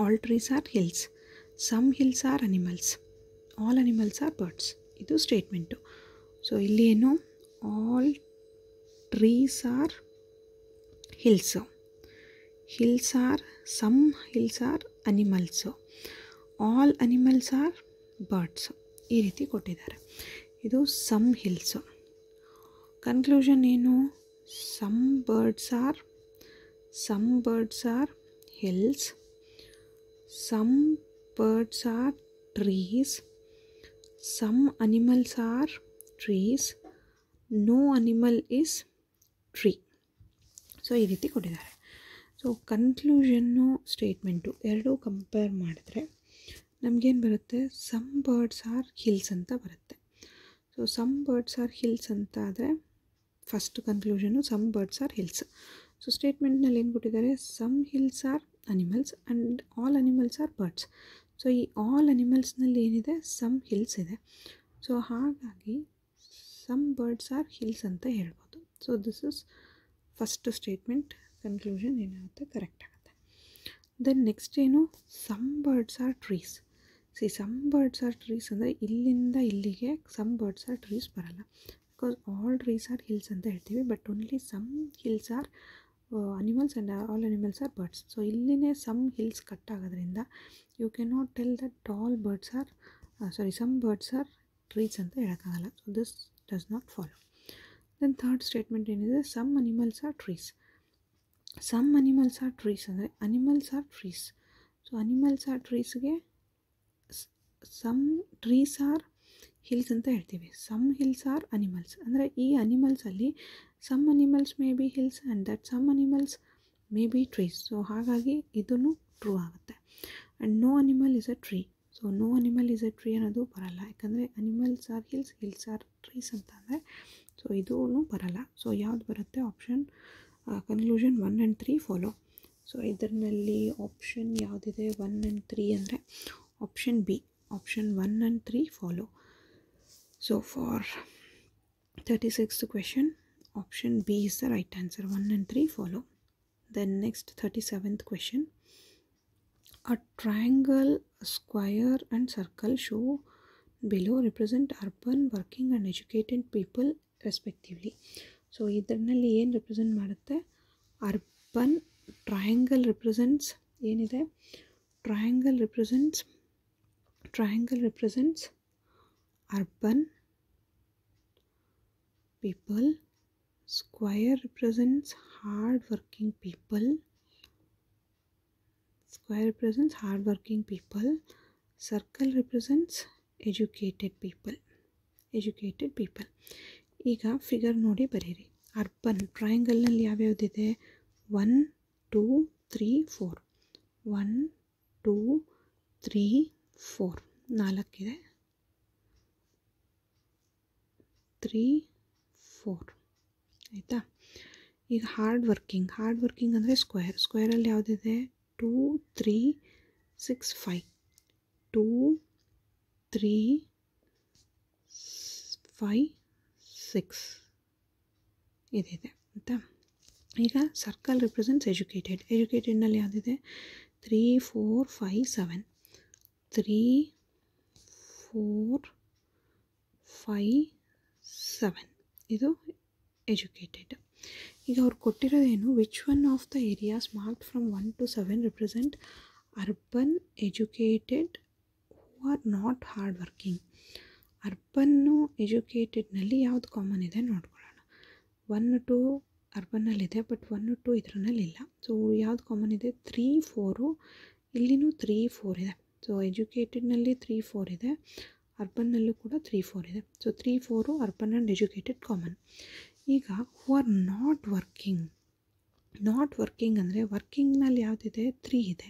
all trees are hills, some hills are animals, all animals are birds. ಇದು ಸ್ಟೇಟ್ಮೆಂಟು. ಸೊ ಇಲ್ಲಿ ಏನು? All trees are hills, hills are, some hills are animals, all animals are birds. ಈ ರೀತಿ ಕೊಟ್ಟಿದ್ದಾರೆ. ಇದು some hills. Conclusion ಏನು? Some birds are hills, some birds are trees, some animals are trees, no animal is tree. So ಈ ರೀತಿ ಕೊಟ್ಟಿದ್ದಾರೆ. So ಕನ್ಕ್ಲೂಷನ್ನು statement ಎರಡೂ ಕಂಪೇರ್ ಮಾಡಿದ್ರೆ ನಮಗೇನು ಬರುತ್ತೆ? ಸಮ್ ಬರ್ಡ್ಸ್ ಆರ್ ಹಿಲ್ಸ್ ಅಂತ ಬರುತ್ತೆ. So some birds are hills ಅಂತ ಆದರೆ first conclusion some birds are hills. So ಸ್ಟೇಟ್ಮೆಂಟ್ನಲ್ಲಿ ಏನು ಕೊಟ್ಟಿದ್ದಾರೆ? Some hills are animals and all animals are birds. So ಈ ಆಲ್ ಅನಿಮಲ್ಸ್ನಲ್ಲಿ ಏನಿದೆ? ಸಮ್ ಹಿಲ್ಸ್ ಇದೆ. ಸೊ ಹಾಗಾಗಿ ಸಮ್ ಬರ್ಡ್ಸ್ ಆರ್ ಹಿಲ್ಸ್ ಅಂತ ಹೇಳ್ಬೋದು. So this is first statement conclusion ಏನಾಗುತ್ತೆ? ಕರೆಕ್ಟ್ ಆಗುತ್ತೆ. ದೆನ್ ನೆಕ್ಸ್ಟ್ ಏನು? Some birds are trees. Some birds are trees ಅಂದರೆ ಇಲ್ಲಿಂದ ಇಲ್ಲಿಗೆ ಸಮ್ ಬರ್ಡ್ಸ್ ಆರ್ ಟ್ರೀಸ್ ಬರಲ್ಲ, because all trees are hills ಅಂತ ಹೇಳ್ತೀವಿ. But only some hills are animals and all animals are birds. So ಇಲ್ಲಿನೇ some hills cut ಆಗೋದ್ರಿಂದ you can not tell that all birds are some birds are trees ಅಂತ ಹೇಳೋಕ್ಕಾಗಲ್ಲ. So this does not follow. Then third statement ಏನಿದೆ, some animals are trees. Some animals are trees ಅಂದರೆ animals are trees. So animals are ಟ್ರೀಸ್ಗೆ some trees are hills ಅಂತ ಹೇಳ್ತೀವಿ. Some hills are animals ಅಂದರೆ ಈ ಅನಿಮಲ್ಸಲ್ಲಿ some animals may be hills and that some animals may be trees. So ಹಾಗಾಗಿ ಇದೂ true ಆಗುತ್ತೆ. And no animal is a tree. So no animal is a tree ಅನ್ನೋದು ಬರಲ್ಲ, ಯಾಕಂದರೆ animals are hills, hills are trees ಅಂತ ಅಂದರೆ so ಇದೂ ಬರಲ್ಲ. ಸೊ ಯಾವ್ದು ಬರುತ್ತೆ? Option conclusion 1 and 3 follow. So ಇದರಲ್ಲಿ ಆಪ್ಷನ್ ಯಾವುದಿದೆ 1 and 3 ಅಂದರೆ option B, option 1 and 3 follow. So for 36th question, option B is the right answer. 1 and 3 follow. Then next 37th question. A triangle, square and circle show below represent urban, working and educated people respectively. So ಇದರಲ್ಲಿ ಏನು represent ಮಾಡುತ್ತೆ? Urban. Triangle represents ಏನಿದೆ? Triangle represents urban people, square represents hard working people, circle represents educated people. ಈಗ figure ನೋಡಿ ಬರೀರಿ. Urban ಟ್ರಯಾಂಗಲ್ನಲ್ಲಿ ಯಾವ್ಯಾವುದಿದೆ? 1 2 3 4 1 2 3 4 4 3 4 ಆಯಿತಾ. ಈಗ hard working ಅಂದರೆ ಸ್ಕ್ವೇರಲ್ಲಿ ಯಾವುದಿದೆ? 2 3 6 5 2 3 5 6 ಇದಿದೆ ಆಯಿತಾ. ಈಗ ಸರ್ಕಲ್ ರಿಪ್ರೆಸೆಂಟ್ಸ್ ಎಜುಕೇಟೆಡ್ನಲ್ಲಿ ಯಾವುದಿದೆ? 3 4 5 7 3 4 5 7 ಇದು ಎಜುಕೇಟೆಡ್. ಈಗ ಅವ್ರು ಕೊಟ್ಟಿರೋದೇನು? Which one of the areas marked from 1 to 7 represent urban, educated who are not hard working. ಅರ್ಬನ್ನು ಎಜುಕೇಟೆಡ್ನಲ್ಲಿ ಯಾವುದು ಕಾಮನ್ ಇದೆ ನೋಡ್ಕೊಳ್ಳೋಣ. 1 2 ಅರ್ಬನ್ನಲ್ಲಿದೆ, ಬಟ್ 1 2 ಇದರಲ್ಲಿಲ್ಲ. ಸೊ ಯಾವುದು ಕಾಮನ್ ಇದೆ? 3 4 ಇಲ್ಲಿನೂ 3 4 ಇದೆ. ಸೊ ಎಜುಕೇಟೆಡ್ನಲ್ಲಿ 3 4 ಇದೆ, ಅರ್ಬನ್ನಲ್ಲೂ ಕೂಡ 3 4 ಇದೆ. So 3 4 urban and educated common. ಈಗ ಹೂ ಆರ್ ನಾಟ್ ವರ್ಕಿಂಗ್ ಅಂದರೆ ವರ್ಕಿಂಗ್ನಲ್ಲಿ ಯಾವುದಿದೆ? 3 ಇದೆ.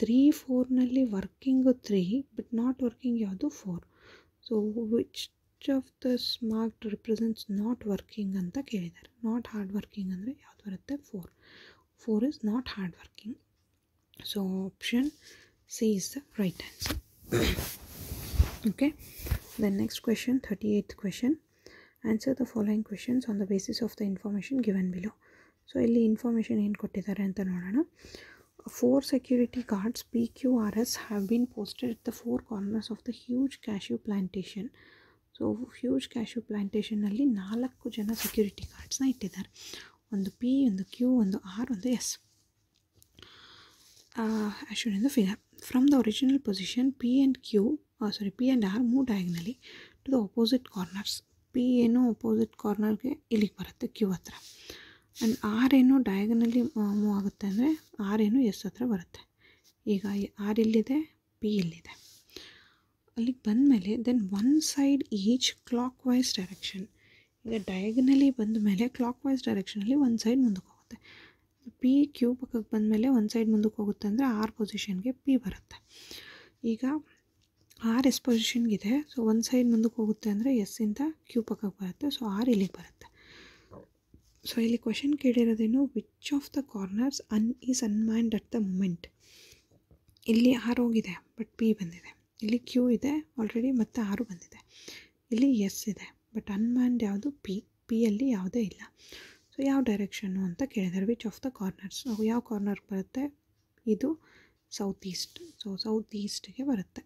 3 4ನಲ್ಲಿ ವರ್ಕಿಂಗು 3, ಬಟ್ ನಾಟ್ ವರ್ಕಿಂಗ್ ಯಾವುದು? 4. So which of those marked represents not working ಅಂತ ಕೇಳಿದ್ದಾರೆ. ನಾಟ್ ಹಾರ್ಡ್ ವರ್ಕಿಂಗ್ ಅಂದರೆ ಯಾವುದು ಬರುತ್ತೆ? 4 is not hard working. So option C is the right answer. Okay, the next question, 38th question. Answer the following questions on the basis of the information given below. So ಇಲ್ಲಿ information ಏನು ಕೊಟ್ಟಿದ್ದಾರೆ ಅಂತ ನೋಡೋಣ. 4 security guards PQRS have been posted at the 4 corners of the huge cashew plantation. So huge cashew ಪ್ಲಾಂಟೇಷನಲ್ಲಿ 4 ಜನ security ಗಾರ್ಡ್ಸ್ನ ಇಟ್ಟಿದ್ದಾರೆ. ಒಂದು P, ಒಂದು Q, ಒಂದು R, ಒಂದು S. as shown in the figure. From the original position, P and R move diagonally to the opposite corners. P ಏನು opposite ಕಾರ್ನರ್ಗೆ ಇಲ್ಲಿಗೆ ಬರುತ್ತೆ Q ಹತ್ರ, ಆ್ಯಂಡ್ R ಏನು ಡಯಾಗನಲ್ಲಿ ಮೂವ್ ಆಗುತ್ತೆ ಅಂದರೆ R ಏನು S ಹತ್ರ ಬರುತ್ತೆ. ಈಗ R ಇಲ್ಲಿದೆ, P ಇಲ್ಲಿದೆ. ಅಲ್ಲಿಗೆ ಬಂದಮೇಲೆ then one side each clockwise direction. ಈಗ ಡಯಾಗನಲಿ ಬಂದ ಮೇಲೆ ಕ್ಲಾಕ್ ವೈಸ್ ಡೈರೆಕ್ಷನಲ್ಲಿ ಒಂದು ಸೈಡ್ ಮುಂದಕ್ಕೆ ಹೋಗುತ್ತೆ. P Q ಪಕ್ಕಕ್ಕೆ ಬಂದಮೇಲೆ ಒಂದು ಸೈಡ್ ಮುಂದಕ್ಕೆ ಹೋಗುತ್ತೆ ಅಂದರೆ R ಪೊಸಿಷನ್ಗೆ P ಬರುತ್ತೆ. ಈಗ R S ಪೊಸಿಷನ್ಗಿದೆ, ಸೊ ಒಂದು ಸೈಡ್ ಮುಂದಕ್ಕೆ ಹೋಗುತ್ತೆ ಅಂದರೆ ಎಸ್ಸಿಂದ Q ಪಕ್ಕಕ್ಕೆ ಬರುತ್ತೆ. ಸೊ R ಇಲ್ಲಿಗೆ ಬರುತ್ತೆ. ಸೊ ಇಲ್ಲಿ ಕ್ವೆಶನ್ ಕೇಳಿರೋದೇನು? Which of the corners is unmanned at the moment. ಇಲ್ಲಿ R ಹೋಗಿದೆ, ಬಟ್ P ಬಂದಿದೆ. ಇಲ್ಲಿ Q ಇದೆ ಆಲ್ರೆಡಿ, ಮತ್ತು R ಬಂದಿದೆ. ಇಲ್ಲಿ S ಇದೆ, ಬಟ್ ಅನ್ಮ್ಯಾನ್ಡ್ ಯಾವುದು? P ಅಲ್ಲಿ ಯಾವುದೇ ಇಲ್ಲ. ಸೊ ಯಾವ ಡೈರೆಕ್ಷನ್ನು ಅಂತ ಕೇಳಿದ್ದಾರೆ. ವಿಚ್ ಆಫ್ ದ ಕಾರ್ನರ್ಸ್, ಯಾವ ಕಾರ್ನರ್ ಬರುತ್ತೆ? ಇದು ಸೌತ್ ಈಸ್ಟ್. ಸೊ ಸೌತ್ ಈಸ್ಟ್ಗೆ ಬರುತ್ತೆ.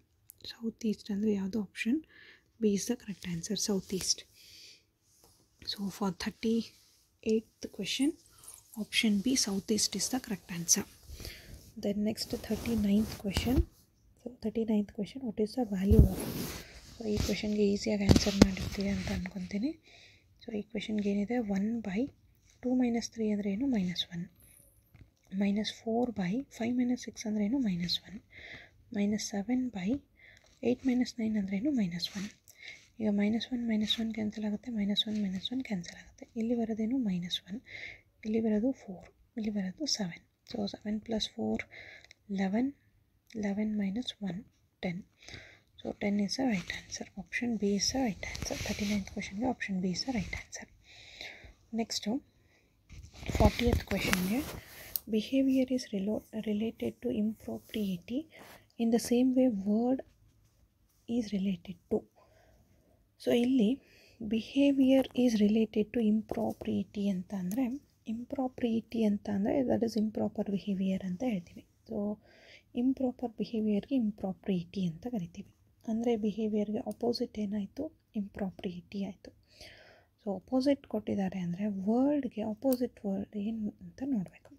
ಸೌತ್ ಈಸ್ಟ್ ಅಂದರೆ ಯಾವುದು? Option B is the correct answer, south East. So for 38th question, Option B, southeast is the correct answer. Then next 39th question. So 39th question, what is the value of? So ಈ ಕ್ವೆಶನ್ಗೆ ಈಸಿಯಾಗಿ answer ಮಾಡಿರ್ತೀವಿ ಅಂತ ಅಂದ್ಕೊತೀನಿ. So ಈ ಕ್ವೆಶನ್ಗೆ ಏನಿದೆ, 1/2 - 3 ಅಂದರೆ ಏನು, -1. -4/5 - 6 ಅಂದರೆ ಏನು, -1. -7/8 - 9 ಅಂದರೆ ಏನು, -1. ಈಗ -1 ಕ್ಯಾನ್ಸಲ್ ಆಗುತ್ತೆ, -1 ಕ್ಯಾನ್ಸಲ್ ಆಗುತ್ತೆ. ಇಲ್ಲಿ ಬರೋದೇನು -1, ಇಲ್ಲಿ ಬರೋದು 4, ಇಲ್ಲಿ ಬರೋದು 7. So 7 + 4 11, 11 - 1 10. So 10 is the right answer. Option B is the right answer. 39th question ge option B is the right answer. Next 40th question ge, behavior is related to impropriety in the same way word is related to. So illi behavior is related to impropriety anta andre, impropriety anta andre that is improper behavior anta ಹೇಳ್ತೀವಿ. So improper ಬಿಹೇವಿಯರ್ಗೆ ಇಂಪ್ರಾಪ್ರಿಯಿಟಿ ಅಂತ ಕರಿತೀವಿ. ಅಂದರೆ ಬಿಹೇವಿಯರ್ಗೆ opposite ಏನಾಯಿತು, ಇಂಪ್ರಾಪ್ರಿಯಿಟಿ ಆಯಿತು. So opposite ಕೊಟ್ಟಿದ್ದಾರೆ ಅಂದರೆ ವರ್ಡ್ಗೆ opposite word ಏನು ಅಂತ ನೋಡಬೇಕು.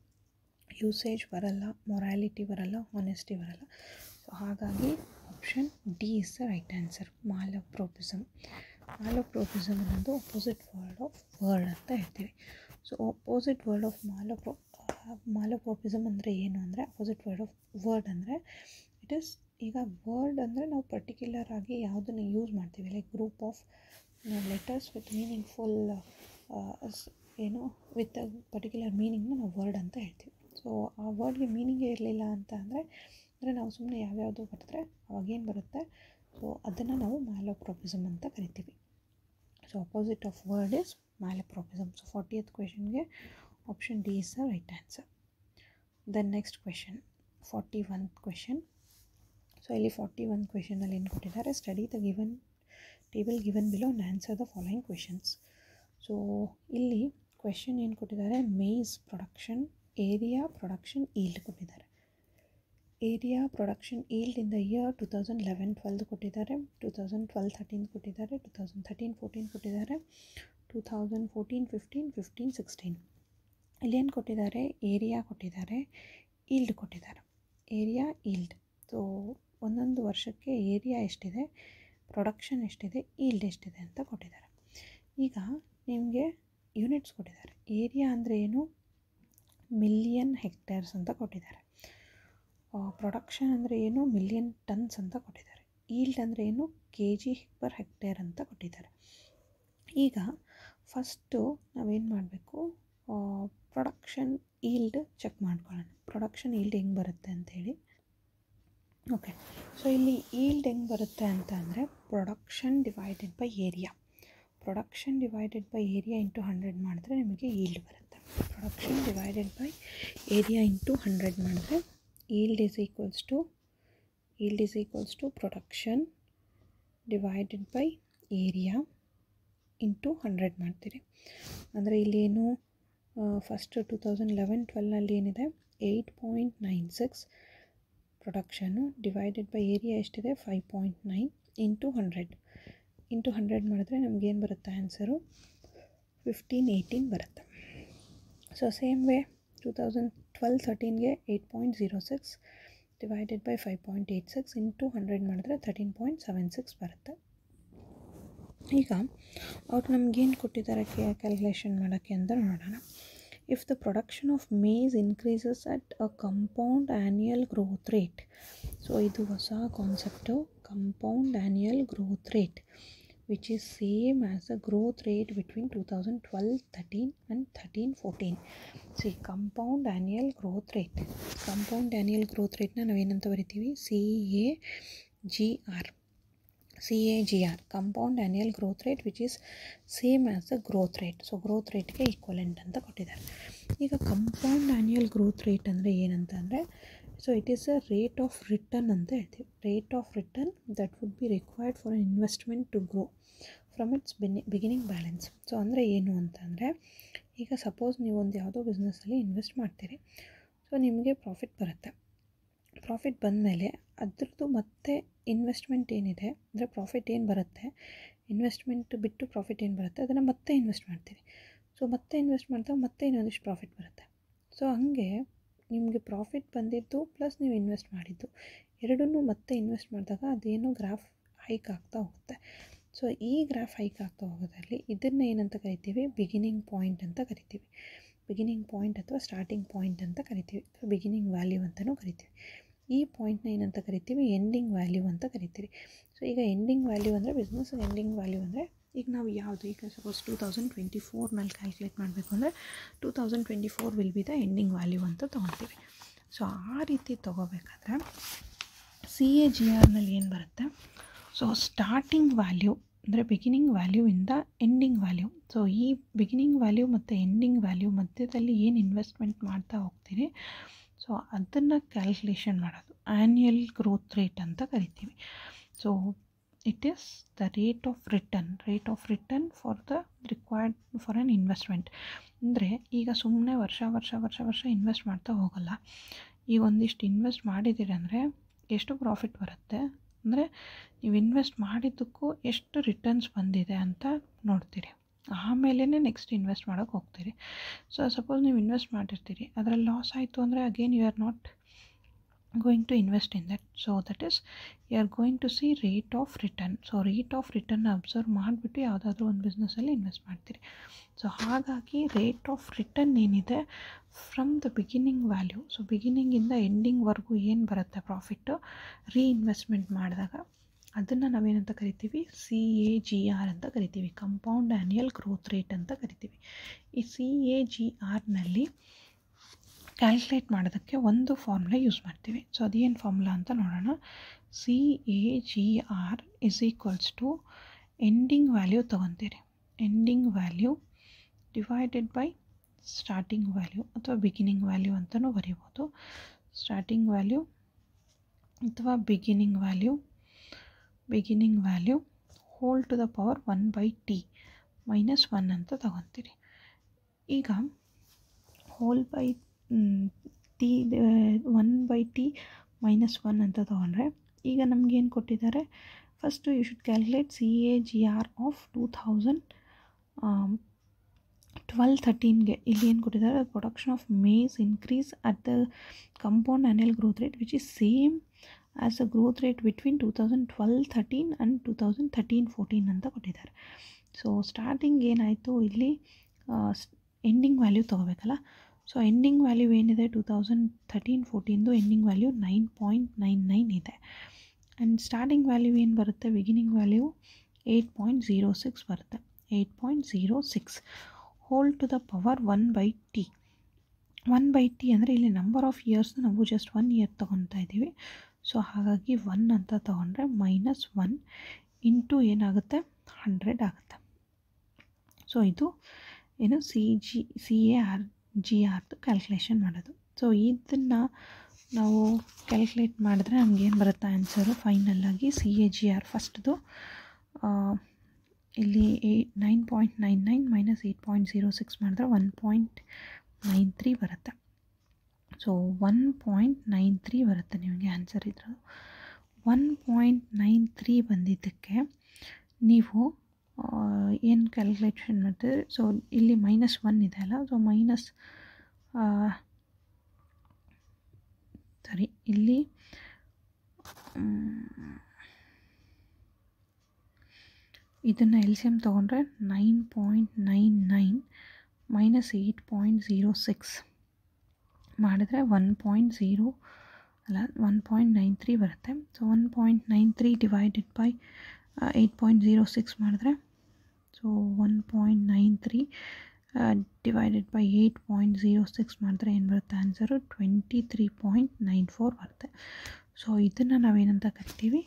ಯೂಸೇಜ್ ಬರಲ್ಲ, ಮೊರಾಲಿಟಿ ಬರಲ್ಲ, ಹಾನೆಸ್ಟಿ ಬರಲ್ಲ. ಸೊ ಹಾಗಾಗಿ option D is the right answer. Malapropism. Malapropism ಅನ್ನೋದು ಅಪೋಸಿಟ್ ವರ್ಡ್ ಆಫ್ ವರ್ಡ್ ಅಂತ ಹೇಳ್ತೀವಿ. So opposite word of malapropism ಅಂದರೆ ಏನು ಅಂದರೆ, ಅಪೋಸಿಟ್ ವರ್ಡ್ ಅಂದರೆ ಇಟ್ ಈಸ್, ಈಗ ವರ್ಡ್ ಅಂದರೆ ನಾವು ಪರ್ಟಿಕ್ಯುಲರ್ ಆಗಿ ಯಾವುದನ್ನು ಯೂಸ್ ಮಾಡ್ತೀವಿ, like group of letters with meaningful ಏನು ವಿತ್ ಪರ್ಟಿಕ್ಯುಲರ್ ಮೀನಿಂಗ್ನ ನಾವು ವರ್ಡ್ ಅಂತ ಹೇಳ್ತೀವಿ. ಸೊ ಆ ವರ್ಡ್ಗೆ ಮೀನಿಂಗೇ ಇರಲಿಲ್ಲ ಅಂತ ಅಂದರೆ ನಾವು ಸುಮ್ಮನೆ ಯಾವ್ಯಾವುದೋ ಬರೆದ್ರೆ ಅವಾಗೇನು ಬರುತ್ತೆ, ಸೊ ಅದನ್ನು ನಾವು ಮಾಲಪ್ರೋಪಿಸಮ್ ಅಂತ ಕರಿತೀವಿ. So opposite of word is malapropism. So 40th ಕ್ವೆಶನ್ಗೆ option D is the right answer. Then next question 41th question. So ಇಲ್ಲಿ 41 ಕ್ವೆಶನಲ್ಲಿ ಏನು ಕೊಟ್ಟಿದ್ದಾರೆ, study the table given below and answer the following questions. So ಇಲ್ಲಿ question ಏನು ಕೊಟ್ಟಿದ್ದಾರೆ, maize production, area, production, yield ಕೊಟ್ಟಿದ್ದಾರೆ. Area, production, yield in the year 2011-12 ಕೊಟ್ಟಿದ್ದಾರೆ, 2012-13 ಕೊಟ್ಟಿದ್ದಾರೆ, 2013-14 ಕೊಟ್ಟಿದ್ದಾರೆ, 2014-15, 15-16. ಇಲ್ಲೇನು ಕೊಟ್ಟಿದ್ದಾರೆ, ಏರಿಯಾ ಕೊಟ್ಟಿದ್ದಾರೆ, ಈಲ್ಡ್ ಕೊಟ್ಟಿದ್ದಾರೆ. Area, yield. ಸೊ ಒಂದೊಂದು ವರ್ಷಕ್ಕೆ ಏರಿಯಾ ಎಷ್ಟಿದೆ, ಪ್ರೊಡಕ್ಷನ್ ಎಷ್ಟಿದೆ, ಈಲ್ಡ್ ಎಷ್ಟಿದೆ ಅಂತ ಕೊಟ್ಟಿದ್ದಾರೆ. ಈಗ ನಿಮಗೆ ಯೂನಿಟ್ಸ್ ಕೊಟ್ಟಿದ್ದಾರೆ. ಏರಿಯಾ ಅಂದರೆ ಏನು, ಮಿಲಿಯನ್ ಹೆಕ್ಟೇರ್ಸ್ ಅಂತ ಕೊಟ್ಟಿದ್ದಾರೆ. ಪ್ರೊಡಕ್ಷನ್ ಅಂದರೆ ಏನು, ಮಿಲಿಯನ್ ಟನ್ಸ್ ಅಂತ ಕೊಟ್ಟಿದ್ದಾರೆ. ಈಲ್ಡ್ ಅಂದರೆ ಏನು, kg/ಹೆಕ್ಟೇರ್ ಅಂತ ಕೊಟ್ಟಿದ್ದಾರೆ. ಈಗ ಫಸ್ಟು ನಾವೇನು ಮಾಡಬೇಕು, ಪ್ರೊಡಕ್ಷನ್ ಈಲ್ಡ್ ಚೆಕ್ ಮಾಡ್ಕೊಳ್ಳೋಣ. ಪ್ರೊಡಕ್ಷನ್ ಈಲ್ಡ್ ಹೆಂಗೆ ಬರುತ್ತೆ ಅಂಥೇಳಿ. ಓಕೆ, ಸೊ ಇಲ್ಲಿ ಈಲ್ಡ್ ಹೆಂಗೆ ಬರುತ್ತೆ ಅಂತ ಅಂದರೆ, production divided by area. Production divided by area into 100 ಮಾಡಿದ್ರೆ ನಿಮಗೆ ಈಲ್ಡ್ ಬರುತ್ತೆ. Production divided by area into 100 ಮಾಡಿದ್ರೆ yield is equals to production divided by area into 100 ಮಾಡ್ತೀರಿ. ಅಂದರೆ ಇಲ್ಲೇನು ಫಸ್ಟ್ 2011-12ನಲ್ಲಿ ಏನಿದೆ, 8.96 ಪ್ರೊಡಕ್ಷನ್ನು ಡಿವೈಡೆಡ್ ಬೈ ಏರಿಯಾ ಎಷ್ಟಿದೆ, 5.9 ಇಂಟು 100 ಮಾಡಿದ್ರೆ ನಮಗೇನು ಬರುತ್ತೆ ಆನ್ಸರು, 1518 ಬರುತ್ತೆ. ಸೊ ಸೇಮ್ ವೇ 2012-13ಗೆ 8.06 ಡಿವೈಡೆಡ್ ಬೈ 5.86 ಇಂಟು 100 ಮಾಡಿದ್ರೆ 13.76 ಬರುತ್ತೆ. ಈಗ ಅವ್ರು ನಮಗೇನು ಕೊಟ್ಟಿದ್ದಾರೆ ಕ್ಯಾಲ್ಕುಲೇಷನ್ ಮಾಡೋಕ್ಕೆ ಅಂತ ನೋಡೋಣ. If the production of maize increases at a compound annual growth rate. So ಇದು ಹೊಸ concept, compound annual growth rate which is same as the growth rate between 2012-13 and 13-14. See compound annual growth rate. Compound annual growth ರೇಟ್ನ ನಾವೇನಂತ ಬರಿತೀವಿ, CAGR, compound annual growth rate which is same as the growth rate. So growth ರೇಟ್ಗೆ equivalent ಅಂತ ಕೊಟ್ಟಿದ್ದಾರೆ. ಈಗ compound annual growth rate ಅಂದರೆ ಏನಂತ ಅಂದರೆ, so it is a rate of return ಅಂತ ಹೇಳ್ತೀವಿ. Rate of return that would be required for an investment to grow from its beginning balance. So ಅಂದರೆ ಏನು ಅಂತ ಅಂದರೆ, ಈಗ ಸಪೋಸ್ ನೀವು ಒಂದು ಯಾವುದೋ ಬಿಸ್ನೆಸ್ಸಲ್ಲಿ ಇನ್ವೆಸ್ಟ್ ಮಾಡ್ತೀರಿ. ಸೊ ನಿಮಗೆ ಪ್ರಾಫಿಟ್ ಬರುತ್ತೆ. ಪ್ರಾಫಿಟ್ ಬಂದಮೇಲೆ ಅದ್ರದ್ದು ಮತ್ತೆ ಇನ್ವೆಸ್ಟ್ಮೆಂಟ್ ಏನಿದೆ ಅಂದರೆ, ಪ್ರಾಫಿಟ್ ಏನು ಬರುತ್ತೆ, ಇನ್ವೆಸ್ಟ್ಮೆಂಟ್ ಬಿಟ್ಟು ಪ್ರಾಫಿಟ್ ಏನು ಬರುತ್ತೆ ಅದನ್ನು ಮತ್ತೆ ಇನ್ವೆಸ್ಟ್ ಮಾಡ್ತೀವಿ. ಸೊ ಮತ್ತೆ ಇನ್ವೆಸ್ಟ್ ಮಾಡಿದಾಗ ಮತ್ತೆ ಇನ್ನೊಂದಿಷ್ಟು ಪ್ರಾಫಿಟ್ ಬರುತ್ತೆ. ಸೊ ಹಂಗೆ ನಿಮಗೆ ಪ್ರಾಫಿಟ್ ಬಂದಿದ್ದು ಪ್ಲಸ್ ನೀವು ಇನ್ವೆಸ್ಟ್ ಮಾಡಿದ್ದು ಎರಡನ್ನೂ ಮತ್ತೆ ಇನ್ವೆಸ್ಟ್ ಮಾಡಿದಾಗ ಅದೇನೋ ಗ್ರಾಫ್ ಹೈಕ್ ಆಗ್ತಾ ಹೋಗುತ್ತೆ. ಸೊ ಈ ಗ್ರಾಫ್ ಹೈಕ್ ಆಗ್ತಾ ಹೋಗೋದ್ರಲ್ಲಿ ಇದನ್ನು ಏನಂತ ಕರಿತೀವಿ, ಬಿಗಿನಿಂಗ್ ಪಾಯಿಂಟ್ ಅಂತ ಕರಿತೀವಿ. ಬಿಗಿನಿಂಗ್ ಪಾಯಿಂಟ್ ಅಥವಾ ಸ್ಟಾರ್ಟಿಂಗ್ ಪಾಯಿಂಟ್ ಅಂತ ಕರಿತೀವಿ, ಅಥವಾ ಬಿಗಿನಿಂಗ್ ವ್ಯಾಲ್ಯೂ ಅಂತಲೂ ಕರಿತೀವಿ. ಈ ಪಾಯಿಂಟ್ನ ಏನಂತ ಕರಿತೀವಿ, ಎಂಡಿಂಗ್ ವ್ಯಾಲ್ಯೂ ಅಂತ ಕರಿತೀವಿ. ಸೊ ಈಗ ಎಂಡಿಂಗ್ ವ್ಯಾಲ್ಯೂ ಅಂದರೆ ಬಿಸ್ನೆಸ್ ಎಂಡಿಂಗ್ ವ್ಯಾಲ್ಯೂ ಅಂದರೆ ಈಗ ನಾವು ಯಾವುದು, ಈಗ ಸಪೋಸ್ 2024 ಕ್ಯಾಲ್ಕುಲೇಟ್ ಮಾಡಬೇಕು ಅಂದರೆ 2024 will be the ending value ಅಂತ ತೊಗೊತೀವಿ. ಸೊ ಆ ರೀತಿ ತೊಗೋಬೇಕಾದ್ರೆ CAGRನಲ್ಲಿ ಏನು ಬರುತ್ತೆ, ಸೊ ಸ್ಟಾರ್ಟಿಂಗ್ ವ್ಯಾಲ್ಯೂ ಅಂದರೆ ಬಿಗಿನಿಂಗ್ ವ್ಯಾಲ್ಯೂಯಿಂದ ಎಂಡಿಂಗ್ ವ್ಯಾಲ್ಯೂ. ಸೊ ಈ ಬಿಗಿನಿಂಗ್ ವ್ಯಾಲ್ಯೂ ಮತ್ತು ಎಂಡಿಂಗ್ ವ್ಯಾಲ್ಯೂ ಮಧ್ಯದಲ್ಲಿ ಏನು ಇನ್ವೆಸ್ಟ್ಮೆಂಟ್ ಮಾಡ್ತಾ ಹೋಗ್ತೀರಿ, ಸೊ ಅದನ್ನು ಕ್ಯಾಲ್ಕುಲೇಷನ್ ಮಾಡೋದು ಆ್ಯನ್ಯಲ್ ಗ್ರೋತ್ ರೇಟ್ ಅಂತ ಕರಿತೀವಿ. So it is the rate of return for the required for an investment. ಅಂದರೆ ಈಗ ಸುಮ್ಮನೆ ವರ್ಷ ಇನ್ವೆಸ್ಟ್ ಮಾಡ್ತಾ ಹೋಗಲ್ಲ. ಈಗ ಒಂದಿಷ್ಟು ಇನ್ವೆಸ್ಟ್ ಮಾಡಿದ್ದೀರಿ ಅಂದರೆ ಎಷ್ಟು ಪ್ರಾಫಿಟ್ ಬರುತ್ತೆ, ಅಂದರೆ ನೀವು ಇನ್ವೆಸ್ಟ್ ಮಾಡಿದ್ದಕ್ಕೂ ಎಷ್ಟು ರಿಟರ್ನ್ಸ್ ಬಂದಿದೆ ಅಂತ ನೋಡ್ತೀರಿ. ಆಮೇಲೆ ನೆಕ್ಸ್ಟ್ ಇನ್ವೆಸ್ಟ್ ಮಾಡೋಕ್ಕೆ ಹೋಗ್ತೀರಿ. ಸೊ ಸಪೋಸ್ ನೀವು ಇನ್ವೆಸ್ಟ್ ಮಾಡಿರ್ತೀರಿ, ಅದರಲ್ಲಿ ಲಾಸ್ ಆಯಿತು ಅಂದರೆ again you are not going to invest in that. So that is you are going to see rate of return. So rate of return observe ಮಾಡಿಬಿಟ್ಟು ಯಾವುದಾದ್ರೂ ಒಂದು ಬಿಸ್ನೆಸ್ಸಲ್ಲಿ ಇನ್ವೆಸ್ಟ್ ಮಾಡ್ತೀರಿ. ಸೊ ಹಾಗಾಗಿ ರೇಟ್ ಆಫ್ ರಿಟರ್ನ್ ಏನಿದೆ from the beginning value, so ಬಿಗಿನಿಂಗಿಂದ ಎಂಡಿಂಗ್ವರೆಗೂ ಏನು ಬರುತ್ತೆ ಪ್ರಾಫಿಟ್ಟು ರೀಇನ್ವೆಸ್ಟ್ಮೆಂಟ್ ಮಾಡಿದಾಗ, ಅದನ್ನು ನಾವೇನಂತ ಕರಿತೀವಿ, CAGR ಅಂತ ಕರಿತೀವಿ, ಕಂಪೌಂಡ್ ಆ್ಯನ್ಯಲ್ ಗ್ರೋತ್ ರೇಟ್ ಅಂತ ಕರಿತೀವಿ. ಈ CAGRನಲ್ಲಿ ಕ್ಯಾಲ್ಕುಲೇಟ್ ಮಾಡೋದಕ್ಕೆ ಒಂದು ಫಾರ್ಮುಲಾ ಯೂಸ್ ಮಾಡ್ತೀವಿ. ಸೊ ಅದೇನು ಫಾರ್ಮುಲಾ ಅಂತ ನೋಡೋಣ. CAGR is equals to ending value ತೊಗೊತೀರಿ, ending value divided by starting value ಅಥವಾ ಬಿಗಿನಿಂಗ್ ವ್ಯಾಲ್ಯೂ ಅಂತಲೂ ಬರೀಬೋದು. ಸ್ಟಾರ್ಟಿಂಗ್ ವ್ಯಾಲ್ಯೂ ಅಥವಾ beginning value whole to the power 1/t - 1 ಅಂತ ತೊಗೊತೀರಿ. ಈಗ ಹೋಲ್ ಬೈ ಟಿ 1/t - 1 ಅಂತ ತೊಗೊಂಡ್ರೆ ಈಗ ನಮಗೇನು ಕೊಟ್ಟಿದ್ದಾರೆ, first you should calculate CAGR of 2012-13ಗೆ ಇಲ್ಲಿ ಏನು ಕೊಟ್ಟಿದ್ದಾರೆ, production of maize increase at the compound annual growth rate which is same as a growth rate between 2012-13 and 2013-14 ಅಂತ ಕೊಟ್ಟಿದ್ದಾರೆ. ಸೊ ಸ್ಟಾರ್ಟಿಂಗ್ ಏನಾಯಿತು, ಇಲ್ಲಿ ಎಂಡಿಂಗ್ ವ್ಯಾಲ್ಯೂ ತೊಗೋಬೇಕಲ್ಲ. ಸೊ ಎಂಡಿಂಗ್ ವ್ಯಾಲ್ಯೂ ಏನಿದೆ 2013-14 ಎಂಡಿಂಗ್ ವ್ಯಾಲ್ಯೂ 9.99 ಇದೆ. ಆ್ಯಂಡ್ ಸ್ಟಾರ್ಟಿಂಗ್ ವ್ಯಾಲ್ಯೂ ಏನು ಬರುತ್ತೆ, beginning value 8.06 ಬರುತ್ತೆ. 8.06 hole to the power 1/t. 1/t ಅಂದರೆ ಇಲ್ಲಿ ನಂಬರ್ ಆಫ್ ಇಯರ್ಸ್ನ ನಾವು ಜಸ್ಟ್ 1 ಇಯರ್ ತೊಗೊತಾ ಇದ್ದೀವಿ. ಸೊ ಹಾಗಾಗಿ 1 ಅಂತ ತೊಗೊಂಡ್ರೆ -1 ಇಂಟು ಏನಾಗುತ್ತೆ, 100 ಆಗುತ್ತೆ. ಸೊ ಇದು ಏನು CAGR ಕ್ಯಾಲ್ಕುಲೇಷನ್ ಮಾಡೋದು. ಸೊ ಇದನ್ನು ನಾವು ಕ್ಯಾಲ್ಕುಲೇಟ್ ಮಾಡಿದ್ರೆ ನಮಗೇನು ಬರುತ್ತೆ ಆನ್ಸರು ಫೈನಲ್ಲಾಗಿ CAGR ಫಸ್ಟ್ದು ಇಲ್ಲಿ 9.99 - 8.06 ಮಾಡಿದ್ರೆ 1.93 ಬರುತ್ತೆ. ಸೊ 1.93 ಬರುತ್ತೆ ನಿಮಗೆ ಆನ್ಸರ್. ಇದ್ರದ್ದು 1.93 ಬಂದಿದ್ದಕ್ಕೆ ನೀವು ಏನು ಕ್ಯಾಲ್ಕುಲೇಷನ್ ಮಾಡ್ತೀರಿ, ಸೊ ಇಲ್ಲಿ -1 ಇದೆ ಅಲ್ಲ, ಸೊ ಇಲ್ಲಿ ಇದನ್ನು LCM ತೊಗೊಂಡ್ರೆ 9.99 - 8.06 ಮಾಡಿದ್ರೆ 1.93 ಬರುತ್ತೆ. ಸೊ 1.93 ಡಿವೈಡೆಡ್ ಬೈ 8.06 ಮಾಡಿದ್ರೆ, ಸೊ 1.93 ಡಿವೈಡೆಡ್ ಬೈ 8.06 ಮಾಡಿದ್ರೆ ಏನು ಬರುತ್ತೆ ಆನ್ಸರು 23.94 ಬರುತ್ತೆ. ಸೊ ಇದನ್ನು ನಾವೇನಂತ ಕರಿತೀವಿ,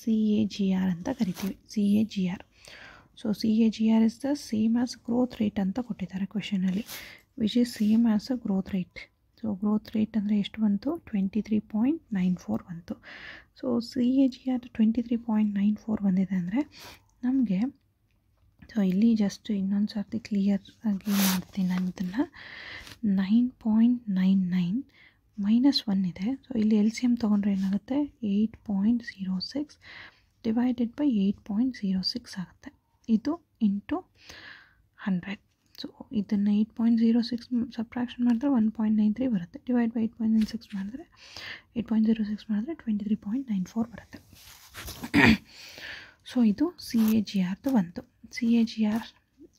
CAGR ಅಂತ ಕರಿತೀವಿ. CAGR. So CAGR is the same as growth rate ಅಂತ ಕೊಟ್ಟಿದ್ದಾರೆ ಕ್ವೆಶನಲ್ಲಿ, which is same as a growth rate. So growth rate ಅಂದರೆ ಎಷ್ಟು ಬಂತು, 23.94 ಬಂತು. ಸೊ CAGR 23.94 ಬಂದಿದೆ ಅಂದರೆ ನಮಗೆ, ಸೊ ಇಲ್ಲಿ ಜಸ್ಟ್ ಇನ್ನೊಂದು ಸರ್ತಿ ಕ್ಲಿಯರ್ ಆಗಿ ಮಾಡ್ತೀನಿ ನಾನು ಇದನ್ನು. 9.99 -1 ಇದೆ. ಸೊ ಇಲ್ಲಿ LCM ತೊಗೊಂಡ್ರೆ ಏನಾಗುತ್ತೆ, 8.06 ಡಿವೈಡೆಡ್ ಬೈ 8.06 ಆಗುತ್ತೆ. ಇದು ಇಂಟು 100. ಸೊ ಇದನ್ನು 8.06 ಸಬ್ಟ್ರಾಕ್ಷನ್ ಮಾಡಿದ್ರೆ 1.93 ಬರುತ್ತೆ. ಡಿವೈಡ್ ಬೈ 8.96 ಮಾಡಿದ್ರೆ 8.06 ಮಾಡಿದ್ರೆ 23.94 ಬರುತ್ತೆ. ಸೊ ಇದು CAGRದು ಬಂತು. CAGR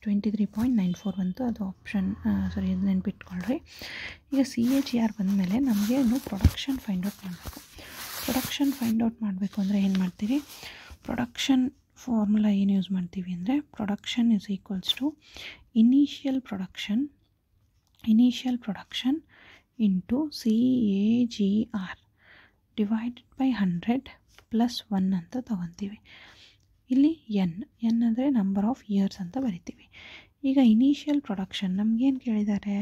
23.94 ಬಂತು. ಅದು ಆಪ್ಷನ್ ಸಾರಿ ಇದು ನೆನ್ಪಿಟ್ಕೊಳ್ರಿ. ಈಗ CAGR ಬಂದಮೇಲೆ ನಮಗೆ ಇನ್ನು ಪ್ರೊಡಕ್ಷನ್ ಫೈಂಡ್ ಔಟ್ ಮಾಡಬೇಕು. ಪ್ರೊಡಕ್ಷನ್ ಫೈಂಡ್ ಔಟ್ ಮಾಡಬೇಕು ಅಂದರೆ ಏನು ಮಾಡ್ತೀವಿ, ಪ್ರೊಡಕ್ಷನ್ ಫಾರ್ಮುಲಾ ಏನು ಯೂಸ್ ಮಾಡ್ತೀವಿ ಅಂದರೆ production is equals to initial production into CAGR divided by 100 plus 1 ಅಂತ ತೊಗೊತೀವಿ. ಇಲ್ಲಿ ಎನ್ ಅಂದರೆ ನಂಬರ್ ಆಫ್ ಇಯರ್ಸ್ ಅಂತ ಬರಿತೀವಿ. ಈಗ ಇನಿಷಿಯಲ್ ಪ್ರೊಡಕ್ಷನ್ ನಮಗೇನು ಕೇಳಿದ್ದಾರೆ,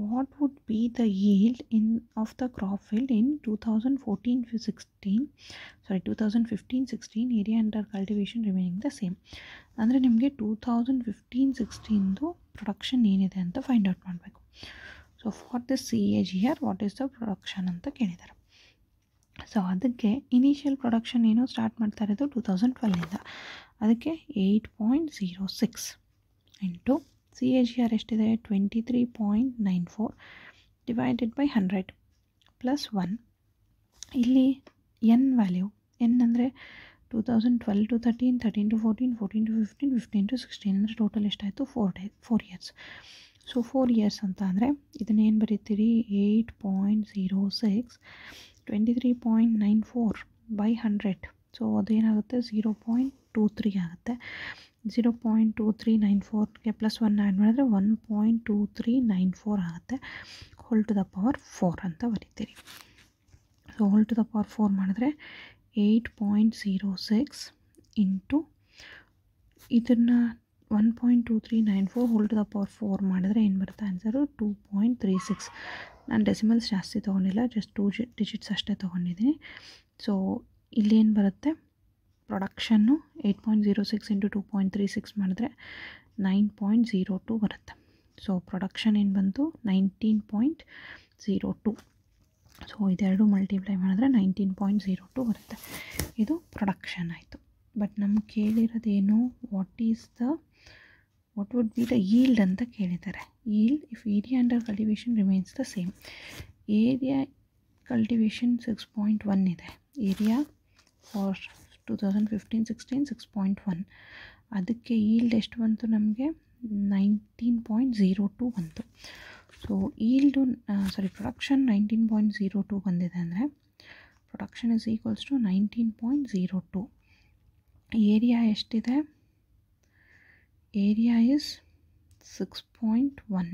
what would be the yield of the crop field in 2015-16 area under cultivation remaining the same. ಅಂದರೆ ನಿಮಗೆ 2015-16ದು ಪ್ರೊಡಕ್ಷನ್ ಏನಿದೆ ಅಂತ ಫೈಂಡ್ ಔಟ್ ಮಾಡಬೇಕು. So for this CAGR what is the production ಅಂತ ಕೇಳಿದ್ದಾರೆ. ಸೊ ಅದಕ್ಕೆ ಇನಿಷಿಯಲ್ ಪ್ರೊಡಕ್ಷನ್ ಏನು ಸ್ಟಾರ್ಟ್ ಮಾಡ್ತಾ ಇರೋದು 2012ಇಂದ, ಅದಕ್ಕೆ 8.06 ಇಂಟು CAGR ಎಷ್ಟಿದೆ 23.94 ಡಿವೈಡೆಡ್ ಬೈ 100 ಪ್ಲಸ್ 1. ಇಲ್ಲಿ ಎನ್ ವ್ಯಾಲ್ಯೂ, ಎನ್ ಅಂದರೆ 2012 to 13, 13 to 14, 14 to 15, 15 to 16 ಅಂದರೆ ಟೋಟಲ್ ಎಷ್ಟಾಯಿತು 4 ಇಯರ್ಸ್. ಸೊ 4 ಇಯರ್ಸ್ ಅಂತ ಅಂದರೆ ಇದನ್ನೇನು ಬರೀತೀರಿ 8.06 23.94 ಬೈ 100. ಸೊ ಅದೇನಾಗುತ್ತೆ 0.23 ಆಗುತ್ತೆ. 0.2394ಗೆ ಪ್ಲಸ್ 1 ಆ್ಯಡ್ ಮಾಡಿದ್ರೆ 1.2394 ಆಗುತ್ತೆ. ಹೋಲ್ ಟು ದ ಪವರ್ 4 ಅಂತ ಬರೀತೀರಿ. So whole to the power 4 ಮಾಡಿದ್ರೆ 8.06 ಇಂಟು ಇದನ್ನು 1.2394 ಹೋಲ್ ಟು ದ ಪವರ್ 4 ಮಾಡಿದ್ರೆ ಏನು ಬರುತ್ತೆ ಆನ್ಸರು 2.36. ನಾನು ಡೆಸಿಮಲ್ಸ್ ಜಾಸ್ತಿ ತೊಗೊಂಡಿಲ್ಲ, ಜಸ್ಟ್ 2 ಡಿಜಿಟ್ಸ್ ಅಷ್ಟೇ ತೊಗೊಂಡಿದ್ದೀನಿ. ಸೊ ಇಲ್ಲೇನು ಬರುತ್ತೆ ಪ್ರೊಡಕ್ಷನ್ನು 8.06 ಇಂಟು 2.36 ಮಾಡಿದ್ರೆ 9.02 ಬರುತ್ತೆ. ಸೊ ಪ್ರೊಡಕ್ಷನ್ ಏನು ಬಂತು 19.02. ಸೊ ಇದೆರಡು ಮಲ್ಟಿಪ್ಲೈ ಮಾಡಿದ್ರೆ 19.02 ಬರುತ್ತೆ. ಇದು ಪ್ರೊಡಕ್ಷನ್ ಆಯಿತು. ಬಟ್ ನಮ್ಗೆ ಕೇಳಿರೋದೇನು what would be the yield ಅಂತ ಕೇಳಿದ್ದಾರೆ. Yield if area under cultivation remains the same. Area cultivation 6.1 ಇದೆ, ಏರಿಯಾ ಫಾರ್ 2015-16 6.1, ಅದಕ್ಕೆ ಯೀಲ್ಡ್ ಎಷ್ಟು ಬಂತು ನಮಗೆ 19.02 ಬಂತು. ಸೊ ಯೀಲ್ಡು ಪ್ರೊಡಕ್ಷನ್ 19.02 ಬಂದಿದೆ ಅಂದರೆ production is equals to 19.02. Area ಎಷ್ಟಿದೆ, ಏರಿಯಾ ಇಸ್ 6.1.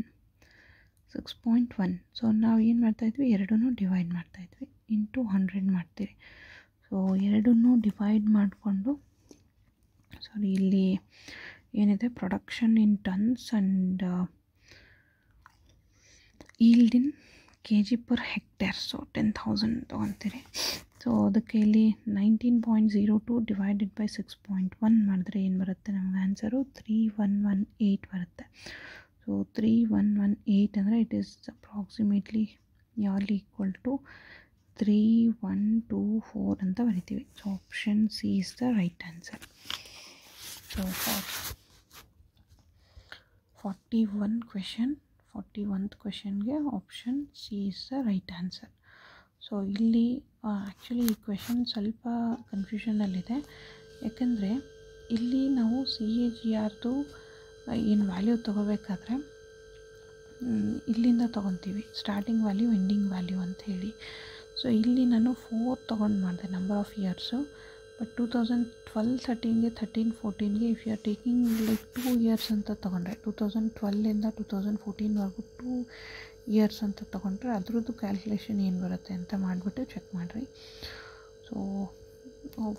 ಸೊ ನಾವು ಏನು ಮಾಡ್ತಾಯಿದ್ವಿ, ಎರಡನ್ನೂ ಡಿವೈಡ್ ಮಾಡ್ತಾಯಿದ್ವಿ, ಇಂಟು 100 ಮಾಡ್ತೀವಿ. ಸೊ ಎರಡನ್ನೂ ಡಿವೈಡ್ ಮಾಡಿಕೊಂಡು ಇಲ್ಲಿ ಏನಿದೆ production in tons and yield in kg per hectare. So 10,000 ತೊಗೊತೀರಿ. ಸೊ ಅದಕ್ಕೆ ಇಲ್ಲಿ 19.02 ಡಿವೈಡೆಡ್ ಬೈ 6.1 ಮಾಡಿದ್ರೆ ಏನು ಬರುತ್ತೆ ನಮಗೆ ಆನ್ಸರು 3118 ಬರುತ್ತೆ. ಸೊ 3118 ಅಂದರೆ it is approximately nearly equal to 3124 ಅಂತ ಬರಿತೀವಿ. So option C is the right answer. So for 41th ಕ್ವೆಶನ್ಗೆ option C is the right answer. So ಇಲ್ಲಿ ಆ್ಯಕ್ಚುಲಿ ಈ ಕ್ವೆಶನ್ ಸ್ವಲ್ಪ ಕನ್ಫ್ಯೂಷನಲ್ಲಿದೆ. ಯಾಕೆಂದರೆ ಇಲ್ಲಿ ನಾವು CAGRದು ಏನು ವ್ಯಾಲ್ಯೂ ತೊಗೋಬೇಕಾದ್ರೆ ಇಲ್ಲಿಂದ ತೊಗೊತೀವಿ, ಸ್ಟಾರ್ಟಿಂಗ್ ವ್ಯಾಲ್ಯೂ ಎಂಡಿಂಗ್ ವ್ಯಾಲ್ಯೂ ಅಂತ ಹೇಳಿ. ಸೊ ಇಲ್ಲಿ ನಾನು 4 ತೊಗೊಂಡು ಮಾಡಿದೆ ನಂಬರ್ ಆಫ್ ಇಯರ್ಸು. ಬಟ್ 2012-13ಗೆ 13-14ಗೆ if you are taking like 2 years ಅಂತ ತೊಗೊಂಡ್ರೆ 2012ಇಂದ 2014ವರೆಗೂ 2 ಇಯರ್ಸ್ ಅಂತ ತೊಗೊಂಡ್ರೆ ಅದ್ರದ್ದು ಕ್ಯಾಲ್ಕುಲೇಷನ್ ಏನು ಬರುತ್ತೆ ಅಂತ ಮಾಡಿಬಿಟ್ಟು ಚೆಕ್ ಮಾಡಿರಿ. ಸೊ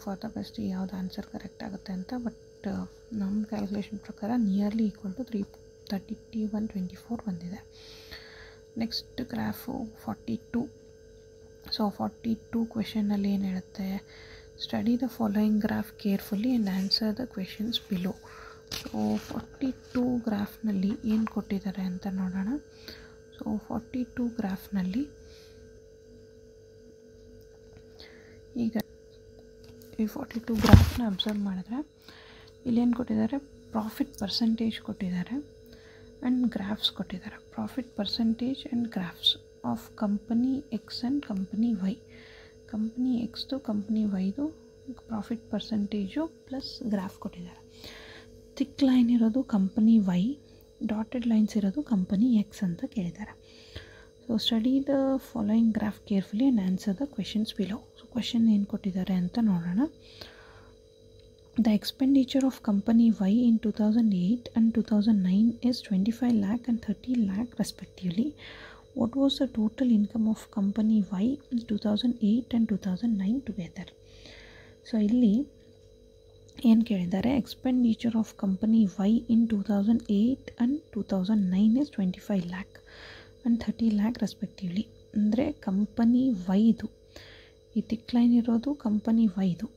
ಫಾರ್ ದ ಬೆಸ್ಟ್ ಯಾವ್ದು ಆನ್ಸರ್ ಕರೆಕ್ಟ್ ಆಗುತ್ತೆ ಅಂತ. ಬಟ್ ನಮ್ಮ ಕ್ಯಾಲ್ಕುಲೇಷನ್ ಪ್ರಕಾರ ನಿಯರ್ಲಿ ಈಕ್ವಲ್ ಟು 3124 ಬಂದಿದೆ. Next graph 42. ಸೊ 42 ಕ್ವೆಶನಲ್ಲಿ ಏನು ಹೇಳುತ್ತೆ, study the following graph ಕೇರ್ಫುಲ್ಲಿ and answer the questions below. So 42 ಗ್ರಾಫ್ನಲ್ಲಿ ಏನು ಕೊಟ್ಟಿದ್ದಾರೆ ಅಂತ ನೋಡೋಣ. ಸೊ 42 ಗ್ರಾಫ್ನಲ್ಲಿ ಈಗ ಈ 42 ಗ್ರಾಫ್ನ ಅಬ್ಸರ್ವ್ ಮಾಡಿದ್ರೆ ಇಲ್ಲೇನು ಕೊಟ್ಟಿದ್ದಾರೆ, ಪ್ರಾಫಿಟ್ ಪರ್ಸೆಂಟೇಜ್ ಕೊಟ್ಟಿದ್ದಾರೆ ಆ್ಯಂಡ್ ಗ್ರಾಫ್ಸ್ ಕೊಟ್ಟಿದ್ದಾರೆ. Profit percentage and graphs of company X and company Y. Company ಎಕ್ಸ್ದು ಕಂಪನಿ ವೈದು ಪ್ರಾಫಿಟ್ ಪರ್ಸೆಂಟೇಜು ಪ್ಲಸ್ ಗ್ರಾಫ್ ಕೊಟ್ಟಿದ್ದಾರೆ. ಥಿಕ್ ಲೈನ್ ಇರೋದು ಕಂಪನಿ ವೈ, ಡಾಟೆಡ್ ಲೈನ್ಸ್ ಇರೋದು ಕಂಪನಿ ಎಕ್ಸ್ ಅಂತ ಕೇಳಿದ್ದಾರೆ. So study the following graph carefully and answer the questions below. So question ಏನು ಕೊಟ್ಟಿದ್ದಾರೆ ಅಂತ ನೋಡೋಣ. The expenditure of company Y in 2008 and 2009 is 25 lakh and 30 lakh respectively. What was the total income of company Y in 2008 and 2009 together? So ಇಲ್ಲಿ ಏನು ಕೇಳಿದ್ದಾರೆ, expenditure of company y in 2008 and 2009 is 25 lakh and 30 lakh respectively. ಅಂದರೆ company ವೈದು ಈ thick line ಇರೋದು company ವೈದು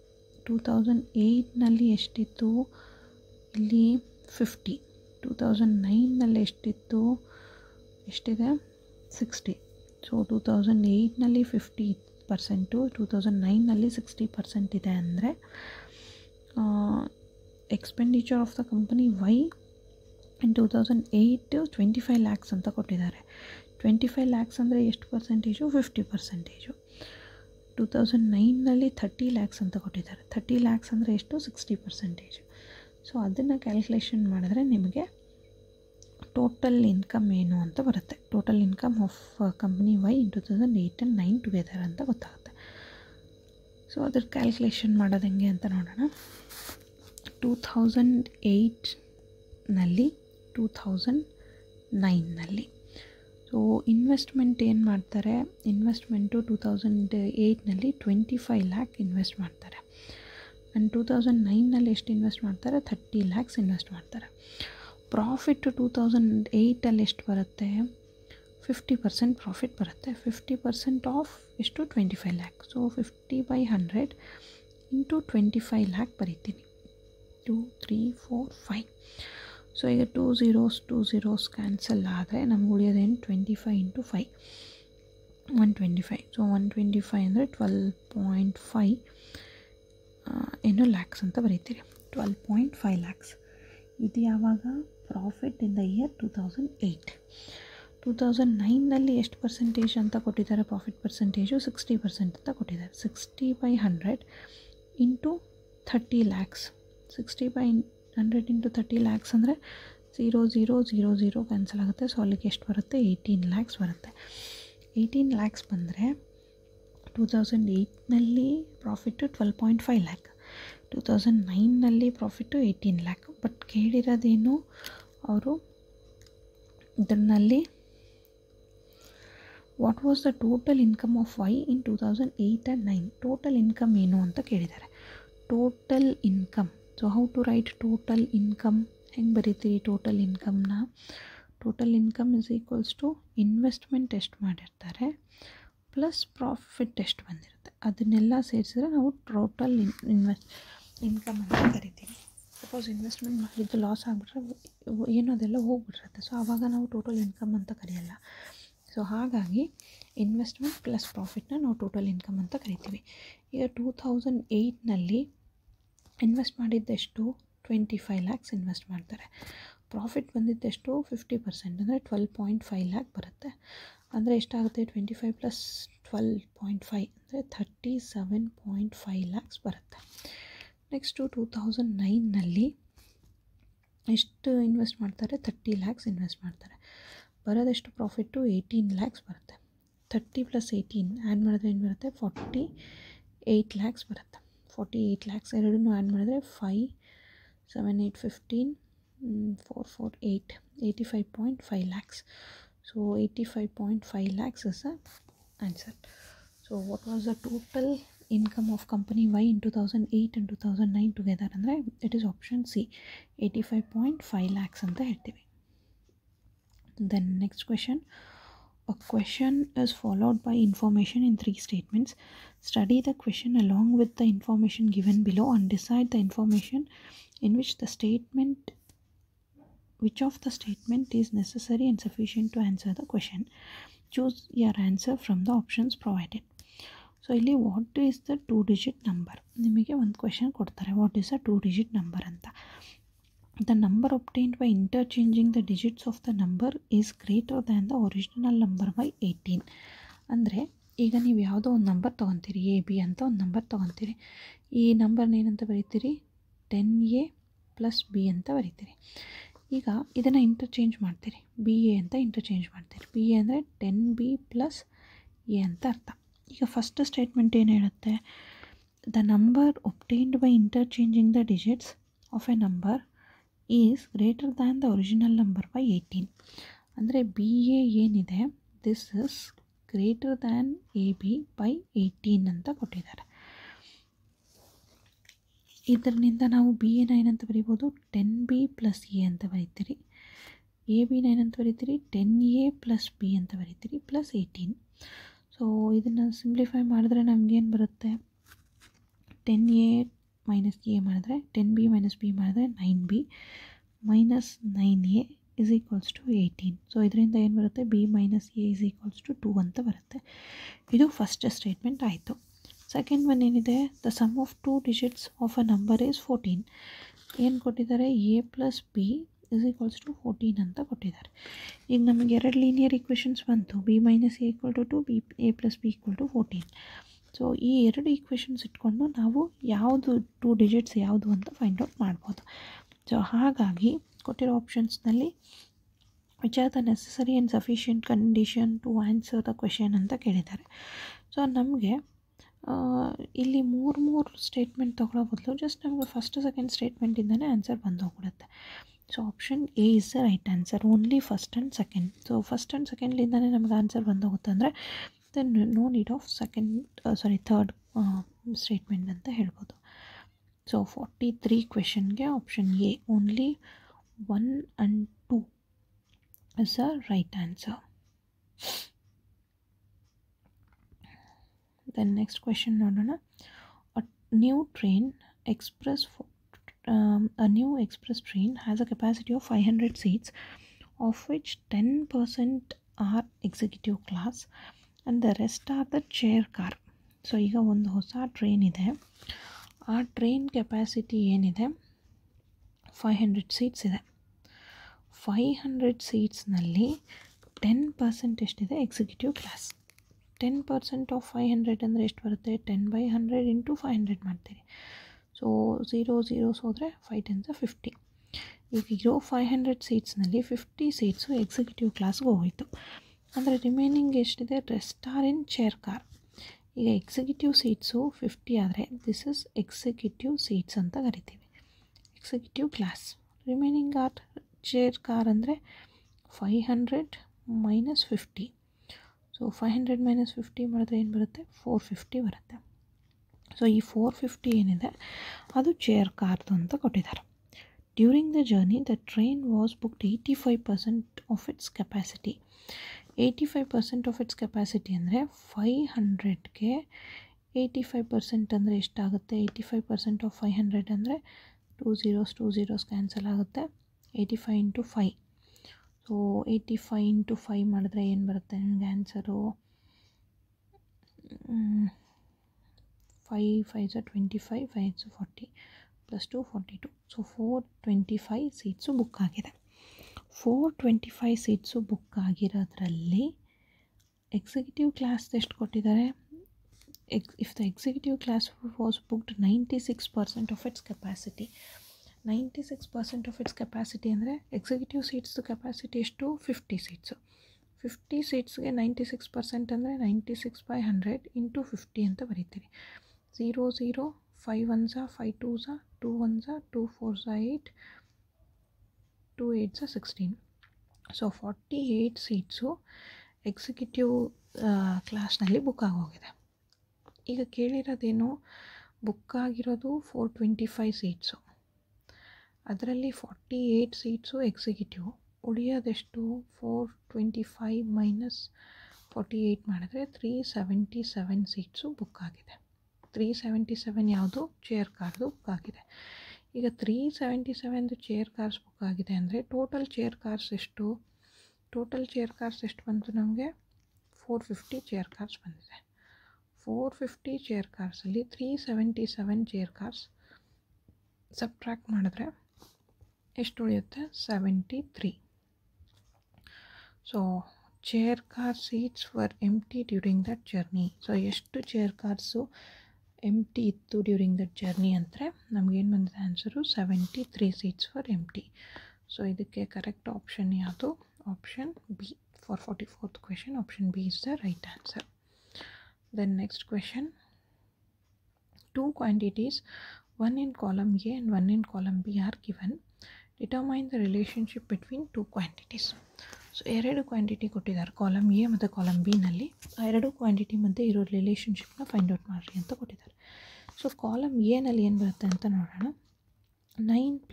2008ನಲ್ಲಿ ಎಷ್ಟಿತ್ತು, ಇಲ್ಲಿ 50. 2009ನಲ್ಲಿ ಎಷ್ಟಿತ್ತು, ಎಷ್ಟಿದೆ 60. ಸೊ 2008ನಲ್ಲಿ 50%, 2009ನಲ್ಲಿ 60% ಇದೆ. ಅಂದರೆ expenditure of the company y in 2008 25 lakhs ಅಂತ ಕೊಟ್ಟಿದ್ದಾರೆ. 25 lakhs ಅಂದರೆ ಎಷ್ಟು ಪರ್ಸೆಂಟೇಜು, 50%. 2009ನಲ್ಲಿ 30 lakhs ಅಂತ ಕೊಟ್ಟಿದ್ದಾರೆ. 30 lakhs ಅಂದರೆ ಎಷ್ಟು, 60%. ಸೊ ಅದನ್ನು ಕ್ಯಾಲ್ಕುಲೇಷನ್ ಮಾಡಿದ್ರೆ ನಿಮಗೆ ಟೋಟಲ್ ಇನ್ಕಮ್ ಏನು ಅಂತ ಬರುತ್ತೆ. Total income of company y in 2008 and 2009 together ಅಂತ ಗೊತ್ತಾಗುತ್ತೆ. ಸೊ ಅದ್ರ ಕ್ಯಾಲ್ಕುಲೇಷನ್ ಮಾಡೋದು ಹೆಂಗೆ ಅಂತ ನೋಡೋಣ. 2008ನಲ್ಲಿ 2009ನಲ್ಲಿ ಸೊ ಇನ್ವೆಸ್ಟ್ಮೆಂಟ್ ಏನು ಮಾಡ್ತಾರೆ, ಇನ್ವೆಸ್ಟ್ಮೆಂಟು 2008ನಲ್ಲಿ 25 lakh ಇನ್ವೆಸ್ಟ್ ಮಾಡ್ತಾರೆ. ಆ್ಯಂಡ್ 2009ನಲ್ಲಿ ಎಷ್ಟು ಇನ್ವೆಸ್ಟ್ ಮಾಡ್ತಾರೆ, 30 lakhs ಇನ್ವೆಸ್ಟ್ ಮಾಡ್ತಾರೆ. ಪ್ರಾಫಿಟ್ಟು 2008ಅಲ್ಲಿ ಎಷ್ಟು ಬರುತ್ತೆ, 50% ಪ್ರಾಫಿಟ್ ಬರುತ್ತೆ. 50% ಆಫ್ ಎಷ್ಟು, 25 lakh. ಸೊ 50/100 ಇಂಟು 25 lakh ಬರೀತೀನಿ. 2 3 4 5. ಸೊ ಈಗ 2 zeros ಕ್ಯಾನ್ಸಲ್ ಆದರೆ ನಮ್ಗೆ ಉಳಿಯೋದೇನು, 25 into 5 125. ಸೊ 125 ಅಂದರೆ 12.5 ಲ್ಯಾಕ್ಸ್ ಅಂತ ಬರೀತೀರಿ. 12.5 lakhs. ಇದು ಯಾವಾಗ, ಪ್ರಾಫಿಟ್ ಇನ್ ದ ಇಯರ್ 2008. 2009ನಲ್ಲಿ ಎಷ್ಟು ಪರ್ಸೆಂಟೇಜ್ ಅಂತ ಕೊಟ್ಟಿದ್ದಾರೆ, ಪ್ರಾಫಿಟ್ ಪರ್ಸೆಂಟೇಜು 60% ಅಂತ ಕೊಟ್ಟಿದ್ದಾರೆ. 60/100 ಇಂಟು 30 lakhs. 60/100 ಇಂಟು 30 lakhs ಅಂದರೆ 0 ಕ್ಯಾನ್ಸಲ್ ಆಗುತ್ತೆ. ಸೊ ಅಲ್ಲಿಗೆ ಎಷ್ಟು ಬರುತ್ತೆ, 18 lakhs ಬರುತ್ತೆ. 18 lakhs ಬಂದರೆ 2008ನಲ್ಲಿ ಪ್ರಾಫಿಟ್ಟು 12.5 lakh, 2009ನಲ್ಲಿ ಪ್ರಾಫಿಟ್ಟು 18 lakh. ಬಟ್ ಕೇಳಿರೋದೇನು ಅವರು ಇದರಲ್ಲಿ what was the total income of Y in 2008 and 2009. Total income ಏನು ಅಂತ ಕೇಳಿದ್ದಾರೆ. Total income, so how to write total income, ಹೆಂಗೆ ಬರೀತೀರಿ ಟೋಟಲ್ ಇನ್ಕಮ್ನ. Total income is equals to investment ಎಷ್ಟು ಮಾಡಿರ್ತಾರೆ ಪ್ಲಸ್ ಪ್ರಾಫಿಟ್ ಎಷ್ಟು ಬಂದಿರುತ್ತೆ, ಅದನ್ನೆಲ್ಲ ಸೇರಿಸಿದ್ರೆ ನಾವು ಟೋಟಲ್ ಇನ್ಕಮ್ ಅಂತ ಕರಿತೀವಿ. ಸಪೋಸ್ ಇನ್ವೆಸ್ಟ್ಮೆಂಟ್ ಮಾಡಿದ್ದು ಲಾಸ್ ಆಗಿಬಿಟ್ರೆ ಏನೋ ಅದೆಲ್ಲ ಹೋಗ್ಬಿಟ್ಟಿರುತ್ತೆ. ಸೊ ಆವಾಗ ನಾವು ಟೋಟಲ್ ಇನ್ಕಮ್ ಅಂತ ಕರೆಯಲ್ಲ. ಸೊ ಹಾಗಾಗಿ ಇನ್ವೆಸ್ಟ್ಮೆಂಟ್ ಪ್ಲಸ್ ಪ್ರಾಫಿಟ್ನ ನಾವು ಟೋಟಲ್ ಇನ್ಕಮ್ ಅಂತ ಕರಿತೀವಿ. ಈಗ 2008ನಲ್ಲಿ ಇನ್ವೆಸ್ಟ್ ಮಾಡಿದ್ದೆಷ್ಟು, 25 lakhs ಇನ್ವೆಸ್ಟ್ ಮಾಡ್ತಾರೆ. ಪ್ರಾಫಿಟ್ ಬಂದಿದ್ದೆಷ್ಟು, 50% ಅಂದರೆ 12.5 lakh ಬರುತ್ತೆ. ಅಂದರೆ ಎಷ್ಟಾಗುತ್ತೆ, 25 + 12.5 ಅಂದರೆ 37.5 lakhs ಬರುತ್ತೆ. ನೆಕ್ಸ್ಟು 2009ನಲ್ಲಿ ಎಷ್ಟು ಇನ್ವೆಸ್ಟ್ ಮಾಡ್ತಾರೆ, 30 lakhs ಇನ್ವೆಸ್ಟ್ ಮಾಡ್ತಾರೆ. ಬರೋದೆಷ್ಟು ಪ್ರಾಫಿಟ್ಟು, 18 lakhs ಬರುತ್ತೆ. 30 + 18 ಆ್ಯಡ್ ಮಾಡಿದ್ರೆ ಏನು ಬರುತ್ತೆ, 48 lakhs ಬರುತ್ತೆ. 48 lakhs ಎರಡನ್ನೂ ಆ್ಯಡ್ ಮಾಡಿದ್ರೆ 5 7 8 15 4 4 8 85.5 lakhs. So 85.5 lakhs is the answer. So what was the total income of company Y in 2008 and 2009 together? ಅಂದರೆ it is option C, 85.5 lakhs ಅಂತ ಹೇಳ್ತೀವಿ. Then next question. A question is followed by information in 3 statements. Study the question along with the information given below and decide the information in which of the statement is necessary and sufficient to answer the question. Choose your answer from the options provided. So ಇಲ್ಲಿ what is the 2-digit number, ನಿಮಗೆ ಒಂದು question ಕೊಡ್ತಾರೆ, what is a 2-digit number ಅಂತ. The number obtained by interchanging the digits of the number is greater than the original number by 18. ಅಂದರೆ ಈಗ ನೀವು ಯಾವುದೋ ಒಂದು ನಂಬರ್ ತೊಗೊತೀರಿ, ಎ ಬಿ ಅಂತ ಒಂದು ನಂಬರ್ ತೊಗೊತೀರಿ. ಈ ನಂಬರ್ನ ಏನಂತ ಬರೀತೀರಿ, 10a + b ಅಂತ ಬರೀತೀರಿ. ಈಗ ಇದನ್ನು ಇಂಟರ್ಚೇಂಜ್ ಮಾಡ್ತೀರಿ, ಬಿ ಎ ಅಂತ ಇಂಟರ್ಚೇಂಜ್ ಮಾಡ್ತೀರಿ. ಬಿ ಎ ಅಂದರೆ 10b + a ಅಂತ ಅರ್ಥ. ಈಗ ಫಸ್ಟ್ ಸ್ಟೇಟ್ಮೆಂಟ್ ಏನು ಹೇಳುತ್ತೆ, the number obtained by interchanging the digits of a number is greater than the original number by 18. ಅಂದರೆ ಬಿ ಎ ಏನಿದೆ, this is greater than A B by 18 ಅಂತ ಕೊಟ್ಟಿದ್ದಾರೆ. ಇದರಿಂದ ನಾವು ಬಿ ಎನ ಏನಂತ ಬರಿಬೋದು, 10b + a ಅಂತ ಬರೀತೀರಿ. ಎ ಬಿನ ಏನಂತ ಬರೀತೀರಿ, 10a + b ಅಂತ ಬರೀತೀರಿ, +18. ಸೊ ಇದನ್ನು ಸಿಂಪ್ಲಿಫೈ ಮಾಡಿದ್ರೆ ನಮಗೇನು ಬರುತ್ತೆ, 10a - a ಮಾಡಿದ್ರೆ 10b - b ಮಾಡಿದ್ರೆ 9b - 9a = 18. ಸೊ ಇದರಿಂದ ಏನು ಬರುತ್ತೆ, b - a = 2 ಅಂತ ಬರುತ್ತೆ. ಇದು ಫಸ್ಟ್ ಸ್ಟೇಟ್ಮೆಂಟ್ ಆಯಿತು. ಸೆಕೆಂಡ್ ಒನ್ ಏನಿದೆ, the sum of 2 digits of a number is 14. ಏನು ಕೊಟ್ಟಿದ್ದಾರೆ, a + b = 14 ಅಂತ ಕೊಟ್ಟಿದ್ದಾರೆ. ಈಗ ನಮಗೆ 2 ಲೀನಿಯರ್ ಈಕ್ವೇಷನ್ಸ್ ಬಂತು, b - a = 2, a + b = 14. So ಈ 2 ಈಕ್ವೇಷನ್ಸ್ ಇಟ್ಕೊಂಡು ನಾವು ಯಾವುದು 2 ಡಿಜಿಟ್ಸ್ ಯಾವುದು ಅಂತ ಫೈಂಡ್ ಔಟ್ ಮಾಡ್ಬೋದು. ಸೊ ಹಾಗಾಗಿ ಕೊಟ್ಟಿರೋ ಆಪ್ಷನ್ಸ್ನಲ್ಲಿ which are the necessary and sufficient condition to answer the question ಅಂತ ಕೇಳಿದ್ದಾರೆ. ಸೊ ನಮಗೆ ಇಲ್ಲಿ ಮೂರು ಸ್ಟೇಟ್ಮೆಂಟ್ ತೊಗೊಳ್ಳೋ ಬದಲು ಜಸ್ಟ್ ನಮಗೆ ಫಸ್ಟ್ ಸೆಕೆಂಡ್ ಸ್ಟೇಟ್ಮೆಂಟಿಂದನೇ ಆನ್ಸರ್ ಬಂದು ಹೋಗ್ಬಿಡುತ್ತೆ. So option A is the right answer, only first and second. So first and ಸೆಕೆಂಡ್ಲಿಂದನೇ ನಮಗೆ ಆನ್ಸರ್ ಬಂದು ಹೋಗುತ್ತೆ ಅಂದರೆ then no need of third statement ಅಂತ ಹೇಳ್ಬೋದು. ಸೊ 43 ಕ್ವೆಶನ್ಗೆ option A only 1 and 2 is the right answer. Then next question ನೋಡೋಣ. A new express train has a capacity of 500 seats, of which 10% are executive class and the rest are the chair car. So ಈಗ ಒಂದು ಹೊಸ train ಇದೆ, ಆ train capacity ಏನಿದೆ 500 seats ಇದೆ. 500 ಸೀಟ್ಸ್ನಲ್ಲಿ 10% ಎಷ್ಟಿದೆ, executive class. 10% of 500 ಅಂದರೆ ಎಷ್ಟು ಬರುತ್ತೆ, 10/100 × 500 ಮಾಡ್ತೀರಿ. ಸೊ 0 zeros ಹೋದರೆ 5 10s 50. ಈಗ ಇರೋ 500 ಸೀಟ್ಸ್ನಲ್ಲಿ 50 ಸೀಟ್ಸು ಎಕ್ಸಿಕ್ಯೂಟಿವ್ ಕ್ಲಾಸ್ಗೆ ಹೋಯಿತು. ಅಂದರೆ ರಿಮೈನಿಂಗ್ ಎಷ್ಟಿದೆ, rest are in chair car. ಈಗ ಎಕ್ಸಿಕ್ಯೂಟಿವ್ ಸೀಟ್ಸು 50 ಆದರೆ ದಿಸ್ ಇಸ್ ಎಕ್ಸಿಕ್ಯೂಟಿವ್ ಸೀಟ್ಸ್ ಅಂತ ಕರಿತೀವಿ, executive class. Remaining are chair car ಅಂದರೆ 500 - 50. ಸೊ 500 - 50 ಮಾಡಿದ್ರೆ ಏನು ಬರುತ್ತೆ, 450 ಬರುತ್ತೆ. ಸೊ ಈ 450 ಏನಿದೆ ಅದು ಚೇರ್ ಕಾರ್ದು ಅಂತ ಕೊಟ್ಟಿದ್ದಾರೆ. During the journey the train was booked 85% of it's capacity. 85% of it's capacity ಅಂದರೆ 500ಗೆ 85% ಅಂದರೆ ಎಷ್ಟಾಗುತ್ತೆ, 85% ಆಫ್ 500 ಅಂದರೆ 2 zeros ಕ್ಯಾನ್ಸಲ್ ಆಗುತ್ತೆ. 85 × 5. ಸೊ 85 × 5 ಮಾಡಿದ್ರೆ ಏನು ಬರುತ್ತೆ ನಿಮಗೆ answer, 5 5s 25, 5s 40, +2 42. So 425 seats book ಆಗಿದೆ. 425 ಸೀಟ್ಸು ಬುಕ್ ಆಗಿರೋದ್ರಲ್ಲಿ ಎಕ್ಸಿಕ್ಯೂಟಿವ್ ಕ್ಲಾಸ್ ಎಷ್ಟು ಕೊಟ್ಟಿದ್ದಾರೆ, if the executive class was booked 96% of it's capacity. 96% of it's capacity ಅಂದರೆ ಎಕ್ಸಿಕ್ಯೂಟಿವ್ ಸೀಟ್ಸ್ದು ಕೆಪಾಸಿಟಿ ಎಷ್ಟು, 50 ಸೀಟ್ಸು. 50 ಸೀಟ್ಸ್ಗೆ 96% ಅಂದರೆ 96/100 × 50 ಅಂತ ಬರೀತೀರಿ. 0 0 5 1s 5 2s 2 1s 2 4s 8 2 8s 16. So 48 seats executive ಕ್ಲಾಸ್ನಲ್ಲಿ book ಆಗೋಗಿದೆ. ಈಗ ಕೇಳಿರೋದೇನು, ಬುಕ್ ಆಗಿರೋದು 425 ಸೀಟ್ಸು, ಅದರಲ್ಲಿ 48 ಸೀಟ್ಸು ಎಕ್ಸಿಕ್ಯೂಟಿವ್. ಉಳಿಯೋದೆಷ್ಟು, 425 - 48 ಮಾಡಿದ್ರೆ 377 ಸೀಟ್ಸು ಬುಕ್ ಆಗಿದೆ. 377 ಯಾವುದು, ಚೇರ್ ಕಾರ್ದು ಬುಕ್ ಆಗಿದೆ. ಈಗ 377 ಚೇರ್ ಕಾರ್ಸ್ ಬುಕ್ ಆಗಿದೆ ಅಂದರೆ ಟೋಟಲ್ ಚೇರ್ ಕಾರ್ಸ್ ಎಷ್ಟು, ಬಂತು ನಮಗೆ, 450 ಚೇರ್ ಕಾರ್ಸ್ ಬಂದಿದೆ. 450 ಚೇರ್ ಕಾರ್ಸಲ್ಲಿ 377 ಚೇರ್ ಕಾರ್ಸ್ ಸಬ್ಟ್ರ್ಯಾಕ್ಟ್ ಮಾಡಿದ್ರೆ ಎಷ್ಟು ಉಳಿಯುತ್ತೆ 73. So chair car seats were empty during that journey. So ಎಷ್ಟು ಚೇರ್ ಕಾರ್ಸು ಎಂಟಿ ಇತ್ತು ಡ್ಯೂರಿಂಗ್ ದಟ್ ಜರ್ನಿ ಅಂದರೆ ನಮಗೇನು ಬಂದಿದೆ answer 73 seats for empty. So ಇದಕ್ಕೆ ಕರೆಕ್ಟ್ ಆಪ್ಷನ್ ಯಾವುದು? Option B. For 44th question option B is the right answer. Then next question, 2 quantities, one in column A and one in column B are given. Determine the relationship between 2 quantities. So 2 quantity ಕೊಟ್ಟಿದ್ದಾರೆ column A ಮತ್ತು column ಬಿನಲ್ಲಿ. ಆ 2 quantity ಮಧ್ಯೆ ಇರೋ ರಿಲೇಷನ್ಶಿಪ್ನ find out ಮಾಡಿರಿ ಅಂತ ಕೊಟ್ಟಿದ್ದಾರೆ. So column ಎನಲ್ಲಿ ಏನು ಬರುತ್ತೆ ಅಂತ ನೋಡೋಣ. 9 +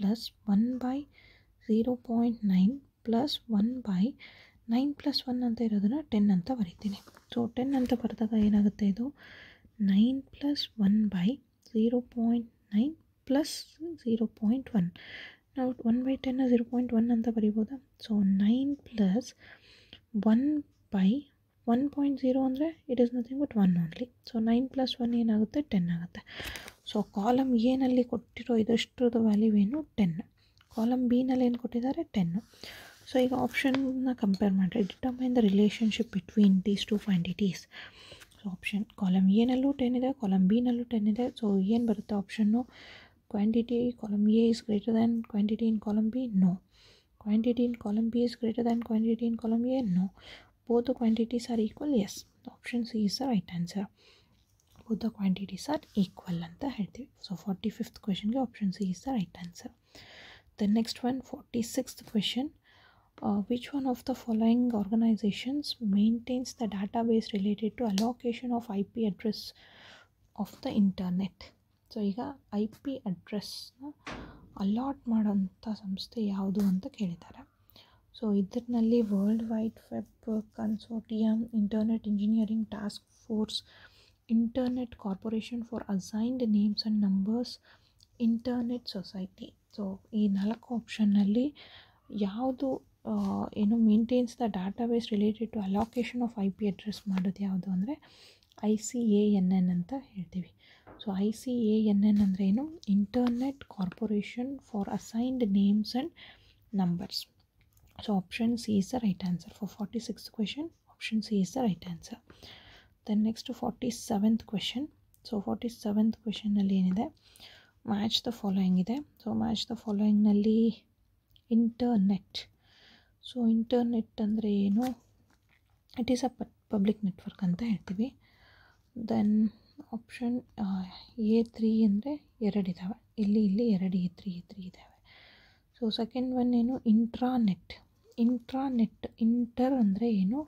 1/0.9 + 1/9 + 1 ಅಂತ ಇರೋದನ್ನು 10 ಅಂತ ಬರೀತೀನಿ. ಸೊ 10 ಅಂತ ಬರೆದಾಗ ಏನಾಗುತ್ತೆ, ಇದು 9 + 1/0.9 + 0.1. ನಾವು 1/10 0.1 ಅಂತ ಬರಿಬೋದಾ? ಸೊ 9 + 1/1.0 ಅಂದರೆ it is nothing but 1 only. So 9 + 1 ಏನಾಗುತ್ತೆ, 10 ಆಗುತ್ತೆ. ಸೊ ಕಾಲಮ್ ಎನಲ್ಲಿ ಕೊಟ್ಟಿರೋ ಇದಷ್ಟರದ ವ್ಯಾಲ್ಯೂ ಏನು, 10. ಕಾಲಮ್ ಬಿನಲ್ಲಿ ಏನು ಕೊಟ್ಟಿದ್ದಾರೆ, 10. ಸೊ ಈಗ ಆಪ್ಷನ್ನ ಕಂಪೇರ್ ಮಾಡಿರಿ. Determine the relationship between these 2 quantities. So option column ಎನಲ್ಲೂ 10 ಇದೆ, ಕಾಲಮ್ ಬಿನಲ್ಲೂ 10 ಇದೆ. ಸೊ ಏನು ಬರುತ್ತೆ option? Quantity column A is greater than quantity in column B? No. Quantity in column B is greater than quantity in column A? No. Both the quantities are equal? Yes. Option C is the right answer. Both the quantities are equal anta ಹೇಳ್ತೀವಿ. So 45th question ಗೆ option C is the right answer. The next one, 46th question. Which one of the following organizations maintains the database related to allocation of IP address of the internet? So ಈಗ I P ಅಡ್ರೆಸ್ನ allot ಮಾಡೋಂಥ ಸಂಸ್ಥೆ ಯಾವುದು ಅಂತ ಕೇಳಿದ್ದಾರೆ. So ಇದರಲ್ಲಿ world wide web consortium, internet engineering task force, internet corporation for assigned names and numbers, internet society. So ಈ 4 ಆಪ್ಷನ್ನಲ್ಲಿ ಯಾವುದು ಏನು maintains the database related to allocation of I P address ಮಾಡೋದು ಯಾವುದು ಅಂದರೆ ICANN ಅಂತ ಹೇಳ್ತೀವಿ. ಸೊ ICANN ಅಂದರೆ ಏನು? Internet corporation for assigned names and Numbers. So option C is the right answer. For 46th question option C is the right answer. Then next 47th question. So 47th ಕ್ವೆಶನ್ನಲ್ಲಿ ಏನಿದೆ, match the following ಇದೆ. So match the ಫಾಲೋಯಿಂಗ್ನಲ್ಲಿ internet. So internet ಅಂದರೆ ಏನು? It is a public network ಅಂತ ಹೇಳ್ತೀವಿ. Then option A3 ಅಂದರೆ 2 ಇದ್ದಾವೆ, ಇಲ್ಲಿ 2 A3 ಇದ್ದಾವೆ. ಸೊ ಸೆಕೆಂಡ್ ಒನ್ ಏನು? ಇಂಟ್ರಾನೆಟ್. ಇಂಟರ್ ಅಂದರೆ ಏನು?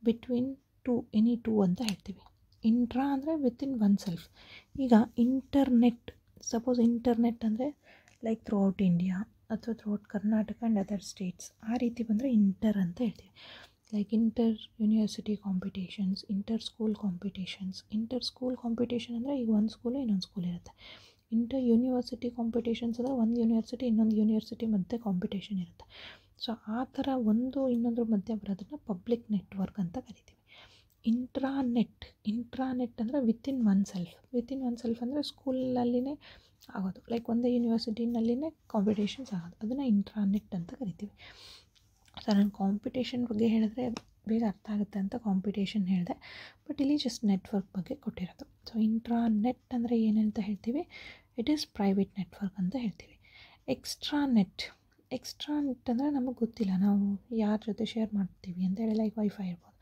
ಬಿಟ್ವೀನ್ ಟು, ಎನಿ ಟು ಅಂತ ಹೇಳ್ತೀವಿ. ಇಂಟ್ರಾ ಅಂದರೆ ವಿತಿನ್ ಒನ್ ಸೆಲ್ಫ್. ಈಗ ಇಂಟರ್ನೆಟ್, ಸಪೋಸ್ ಇಂಟರ್ನೆಟ್ ಅಂದರೆ ಲೈಕ್ ಥ್ರೂ ಔಟ್ ಇಂಡಿಯಾ ಅಥವಾ through out Karnataka and other States, ಆ ರೀತಿ ಬಂದರೆ ಇಂಟರ್ ಅಂತ ಹೇಳ್ತೀವಿ. Like inter university competitions, inter school competitions. Inter school competition ಅಂದರೆ ಈಗ ಒಂದು ಸ್ಕೂಲು ಇನ್ನೊಂದು ಸ್ಕೂಲ್ ಇರುತ್ತೆ. ಇಂಟರ್ ಯೂನಿವರ್ಸಿಟಿ ಕಾಂಪಿಟೇಷನ್ಸ್ ಅಂದರೆ ಒಂದು ಯೂನಿವರ್ಸಿಟಿ ಇನ್ನೊಂದು ಯೂನಿವರ್ಸಿಟಿ ಮಧ್ಯೆ ಕಾಂಪಿಟೇಷನ್ ಇರುತ್ತೆ. ಸೊ ಆ ಥರ ಒಂದು ಇನ್ನೊಂದ್ರ ಮಧ್ಯೆ ಬರೋದನ್ನು ಪಬ್ಲಿಕ್ ನೆಟ್ವರ್ಕ್ ಅಂತ ಕರಿತೀವಿ. ಇಂಟ್ರಾನೆಟ್ ಅಂದರೆ ವಿತಿನ್ ಒನ್ ಸೆಲ್ಫ್ ಅಂದರೆ ಸ್ಕೂಲಲ್ಲಿನೇ ಆಗೋದು, ಲೈಕ್ ಒಂದೇ ಯೂನಿವರ್ಸಿಟಿನಲ್ಲಿನೇ ಕಾಂಪಿಟೇಷನ್ಸ್ ಆಗೋದು, ಅದನ್ನು ಇಂಟ್ರಾನೆಟ್ ಅಂತ ಕರಿತೀವಿ. ಸೊ ನಾನು ಕಾಂಪಿಟೇಷನ್ ಬಗ್ಗೆ ಹೇಳಿದ್ರೆ ಬೇಗ ಅರ್ಥ ಆಗುತ್ತೆ ಅಂತ ಕಾಂಪಿಟೇಷನ್ ಹೇಳಿದೆ, ಬಟ್ ಇಲ್ಲಿ ಜಸ್ಟ್ ನೆಟ್ವರ್ಕ್ ಬಗ್ಗೆ ಕೊಟ್ಟಿರೋದು. ಸೊ ಇಂಟ್ರಾನೆಟ್ ಅಂದರೆ ಏನಂತ ಹೇಳ್ತೀವಿ? ಇಟ್ ಈಸ್ ಪ್ರೈವೇಟ್ ನೆಟ್ವರ್ಕ್ ಅಂತ ಹೇಳ್ತೀವಿ. ಎಕ್ಸ್ಟ್ರಾನೆಟ್ ಅಂದರೆ ನಮಗೆ ಗೊತ್ತಿಲ್ಲ, ನಾವು ಯಾರ ಜೊತೆ ಶೇರ್ ಮಾಡ್ತೀವಿ ಅಂತ ಹೇಳಿ, ಲೈಕ್ ವೈಫೈ ಇರ್ಬೋದು.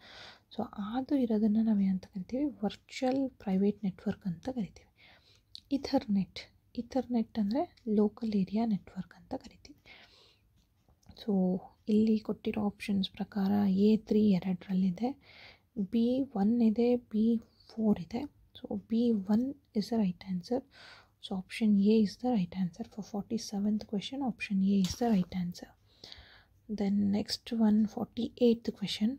ಸೊ ಅದು ಇರೋದನ್ನು ನಾವು ಏನಂತ ಕರಿತೀವಿ? ವರ್ಚುವಲ್ ಪ್ರೈವೇಟ್ ನೆಟ್ವರ್ಕ್ ಅಂತ ಕರಿತೀವಿ. ಇಥರ್ನೆಟ್ ಅಂದರೆ ಲೋಕಲ್ ಏರಿಯಾ ನೆಟ್ವರ್ಕ್ ಅಂತ ಕರಿತೀವಿ. ಸೊ ಇಲ್ಲಿ ಕೊಟ್ಟಿರೋ ಆಪ್ಷನ್ಸ್ ಪ್ರಕಾರ A3 2ರಲ್ಲಿದೆ, B1 ಇದೆ, B4 ಇದೆ. So B1 is the right answer. So option A is the right answer. For 47th question option A is the right answer. Then next one 48th question.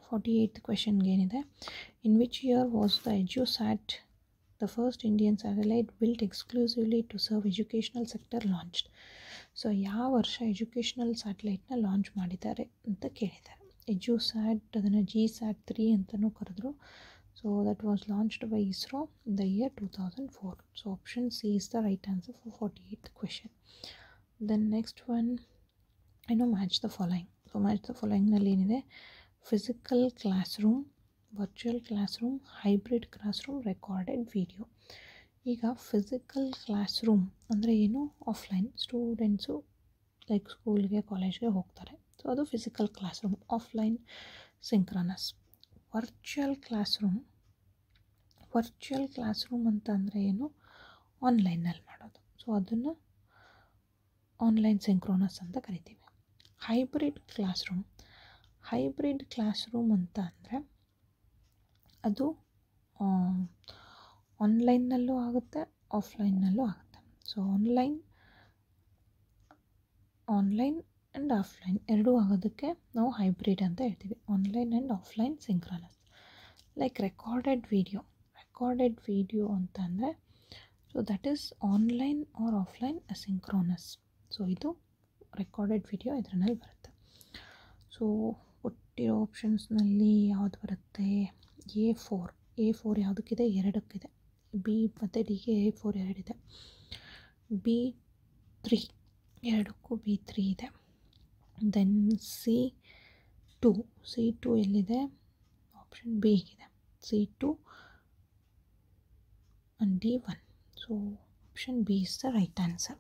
48th ಕ್ವೆಶನ್ಗೆ ಏನಿದೆ, in which year was the EDUSAT, the first Indian satellite built exclusively to serve educational sector launched. ಸೊ ಯಾವ ವರ್ಷ educational ಸ್ಯಾಟಲೈಟ್ನ launch ಮಾಡಿದ್ದಾರೆ ಅಂತ ಕೇಳಿದ್ದಾರೆ. EDUSAT, ಅದನ್ನು GSAT-3 ಅಂತಲೂ ಕರೆದ್ರು. So that was launched by ISRO in the year 2004. So option C is the right answer for 48th question. Then next one match the following. So match the ಫಾಲೋಯಿಂಗ್ನಲ್ಲಿ ಏನಿದೆ, physical classroom, virtual classroom, hybrid classroom, recorded video. ಈಗ physical classroom ಅಂದರೆ ಏನು, offline students like ಸ್ಕೂಲ್ಗೆ ಕಾಲೇಜ್ಗೆ ಹೋಗ್ತಾರೆ, so ಅದು physical class room. Offline synchronous. Virtual class room ಅಂತ ಅಂದರೆ ಏನು, ಆನ್ಲೈನಲ್ಲಿ ಮಾಡೋದು, ಸೊ ಅದನ್ನು ಆನ್ಲೈನ್ ಸಿಂಕ್ರೋನಸ್ ಅಂತ ಕರಿತೀವಿ. ಹೈಬ್ರಿಡ್ ಕ್ಲಾಸ್ ರೂಮ್ ಅಂತ ಅಂದರೆ ಅದು ಆನ್ಲೈನ್ನಲ್ಲೂ ಆಗುತ್ತೆ, ಆಫ್ಲೈನ್ನಲ್ಲೂ ಆಗುತ್ತೆ. ಸೊ ಆನ್ಲೈನ್ ಆ್ಯಂಡ್ ಆಫ್ಲೈನ್ ಎರಡೂ ಆಗೋದಕ್ಕೆ ನಾವು ಹೈಬ್ರಿಡ್ ಅಂತ ಹೇಳ್ತೀವಿ. Online and offline synchronous. Like recorded video ಅಂತ ಅಂದರೆ, so that is online or offline asynchronous. So ಇದು ರೆಕಾರ್ಡೆಡ್ ವಿಡಿಯೋ ಇದರಲ್ಲಿ ಬರುತ್ತೆ. ಸೊ ಕೊಟ್ಟಿರೋ ಆಪ್ಷನ್ಸ್ನಲ್ಲಿ ಯಾವುದು ಬರುತ್ತೆ, A4 ಯಾವುದಕ್ಕಿದೆ, 2ಕ್ಕಿದೆ. B ಮತ್ತು Dಗೆ A4 2 ಇದೆ. B3 2ಕ್ಕೂ B3 ಇದೆ. ದೆನ್ C2 ಎಲ್ಲಿದೆ, ಆಪ್ಷನ್ B ಇದೆ. C2 and D1. So option B is the right answer.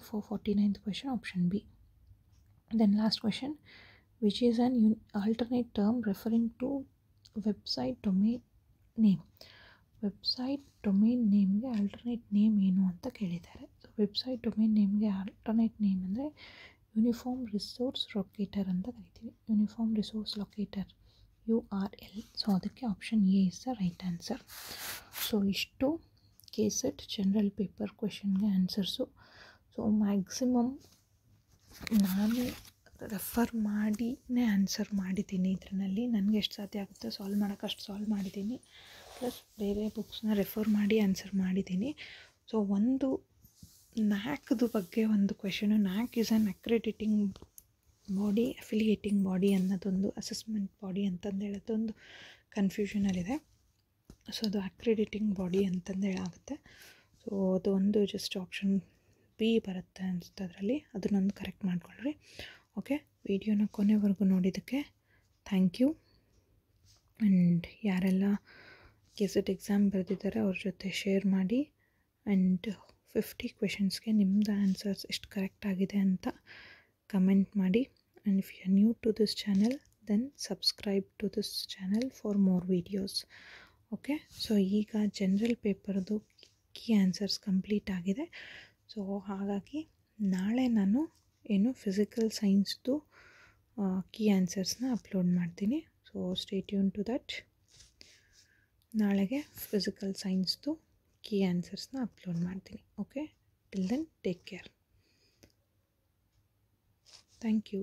For 49th question, option B. Then last question, which is an alternate term referring to website domain name. Website domain ನೇಮ್ಗೆ alternate name ಏನು ಅಂತ ಕೇಳಿದ್ದಾರೆ. So website domain ನೇಮ್ಗೆ alternate name ಅಂದರೆ uniform resource locator ಅಂತ ಕರಿತೀವಿ. Uniform resource locator URL. So ಅದಕ್ಕೆ option A is the right answer. So ಇಷ್ಟು KCET ಜನರಲ್ ಪೇಪರ್ ಕ್ವೆಶನ್ಗೆ ಆನ್ಸರ್ಸು. ಸೊ ಮ್ಯಾಕ್ಸಿಮಮ್ ನಾನು ರೆಫರ್ ಮಾಡಿನೇ ಆನ್ಸರ್ ಮಾಡಿದ್ದೀನಿ. ಇದರಲ್ಲಿ ನನಗೆ ಎಷ್ಟು ಸಾಧ್ಯ ಆಗುತ್ತೆ ಸಾಲ್ವ್ ಮಾಡೋಕ್ಕೆ ಅಷ್ಟು ಸಾಲ್ವ್ ಮಾಡಿದ್ದೀನಿ. ಪ್ಲಸ್ ಬೇರೆ ಬುಕ್ಸ್ನ ರೆಫರ್ ಮಾಡಿ ಆನ್ಸರ್ ಮಾಡಿದ್ದೀನಿ. ಸೊ ಒಂದು ನ್ಯಾಕ್ದು ಬಗ್ಗೆ ಒಂದು question, NAAC is an accrediting body, affiliating body ಅನ್ನೋದೊಂದು ಅಸೆಸ್ಮೆಂಟ್ ಬಾಡಿ ಅಂತಂದು ಹೇಳೋದೊಂದು ಕನ್ಫ್ಯೂಷನಲ್ಲಿದೆ. ಸೊ ಅದು ಅಕ್ರೆಡಿಟಿಂಗ್ ಬಾಡಿ ಅಂತಂದು ಹೇಳಾಗುತ್ತೆ. ಸೊ ಅದು ಒಂದು ಜಸ್ಟ್ ಆಪ್ಷನ್ B ಬರುತ್ತೆ ಅನಿಸುತ್ತೆ ಅದರಲ್ಲಿ, ಅದನ್ನೊಂದು ಕರೆಕ್ಟ್ ಮಾಡ್ಕೊಳ್ರಿ. ಓಕೆ, ವಿಡಿಯೋನ ಕೊನೆವರೆಗೂ ನೋಡಿದ್ದಕ್ಕೆ ಥ್ಯಾಂಕ್ ಯು. ಆ್ಯಂಡ್ ಯಾರೆಲ್ಲ KCET ಎಕ್ಸಾಮ್ ಬರೆದಿದ್ದಾರೆ ಅವ್ರ ಜೊತೆ ಶೇರ್ ಮಾಡಿ. ಆ್ಯಂಡ್ 50 ಕ್ವೆಶನ್ಸ್ಗೆ ನಿಮ್ಮದು ಆನ್ಸರ್ಸ್ ಎಷ್ಟು ಕರೆಕ್ಟ್ ಆಗಿದೆ ಅಂತ ಕಮೆಂಟ್ ಮಾಡಿ. And if you are new to this channel then subscribe to this channel for more videos. Okay, so ಈಗ ಜನರಲ್ ಪೇಪರ್ದು ಕೀ ಆನ್ಸರ್ಸ್ ಕಂಪ್ಲೀಟ್ ಆಗಿದೆ. ಸೊ ಹಾಗಾಗಿ ನಾಳೆ ನಾನು ಫಿಸಿಕಲ್ ಸೈನ್ಸ್ದು ಕೀ ಆನ್ಸರ್ಸ್ನ ಅಪ್ಲೋಡ್ ಮಾಡ್ತೀನಿ. So stay tuned to that. ನಾಳೆಗೆ ಫಿಸಿಕಲ್ ಸೈನ್ಸ್ದು ಕೀ ಆನ್ಸರ್ಸ್ನ ಅಪ್ಲೋಡ್ ಮಾಡ್ತೀನಿ. Okay, till then take care. Thank you.